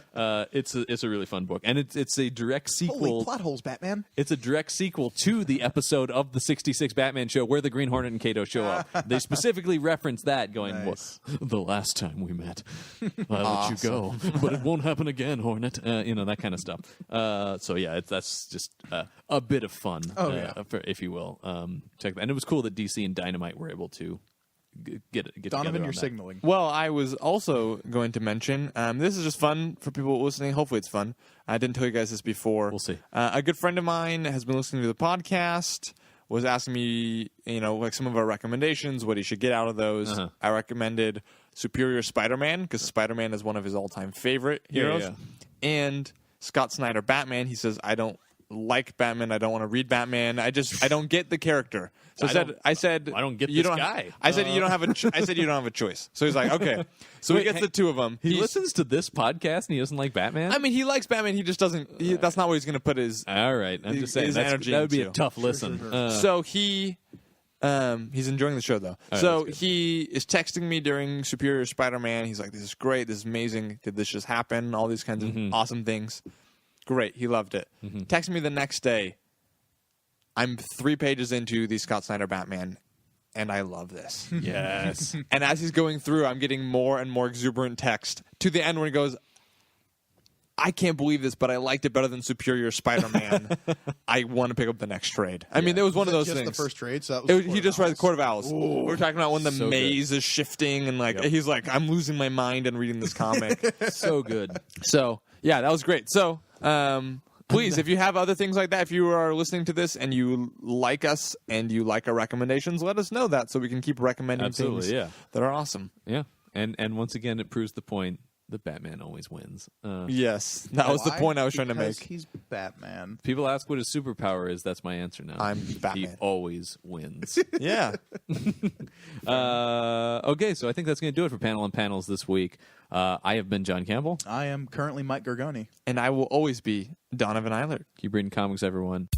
It's a really fun book, and it's a direct sequel. Holy plot holes, Batman. It's a direct sequel to the episode of the 66 Batman show where the Green Hornet and Kato show up. They specifically reference that, going, Nice. well, the last time we met, I let you go, but it won't happen again, Hornet. That kind of stuff. That's just a bit of fun, if you will. Check that. And it was cool that DC and Dynamite were able to get Donovan, together you're on that. signaling. Well, I was also going to mention, this is just fun for people listening. Hopefully it's fun. I didn't tell you guys this before. We'll see. A good friend of mine has been listening to the podcast, was asking me, like some of our recommendations, what he should get out of those. Uh-huh. I recommended Superior Spider-Man, because Spider-Man is one of his all-time favorite heroes. Yeah. And Scott Snyder Batman. He says, I don't like Batman. I don't want to read Batman. I don't get the character. So I said I don't get you this don't guy. I said you don't have I said you don't have a choice. So he's like, okay. So he gets the two of them. He listens to this podcast and he doesn't like Batman? I mean, he likes Batman. He just doesn't. That's not what he's going to put his. All right. I'm just saying his energy that would be a into. tough listen. So he's enjoying the show though. So he is texting me during Superior Spider-Man. He's like, "This is great. This is amazing. Did this just happen? All these kinds of awesome things. Great. He loved it." Text me the next day. I'm 3 pages into the Scott Snyder Batman, and I love this. Yes. And as he's going through, I'm getting more and more exuberant text to the end where he goes, I can't believe this, but I liked it better than Superior Spider-Man. I want to pick up the next trade. I mean, it was one of those just things. the first trade, so that was He just read the Court of Owls. Ooh. We're talking about when the So maze is shifting, and he's like, I'm losing my mind and reading this comic. So good. So, yeah, that was great. So, please, if you have other things like that, if you are listening to this and you like us and you like our recommendations, let us know that so we can keep recommending Absolutely, things yeah. that are awesome. Yeah. And once again, it proves the point that Batman always wins. Yes, that was the Why? point I was trying to Because make. He's Batman. People ask what his superpower is. That's my answer now. I'm He Batman. always wins. Yeah. Okay, so I think that's going to do it for Panel on Panels this week. I have been John Campbell. I am currently Mike Gargoni. And I will always be Donovan Eilert. Keep reading comics, everyone.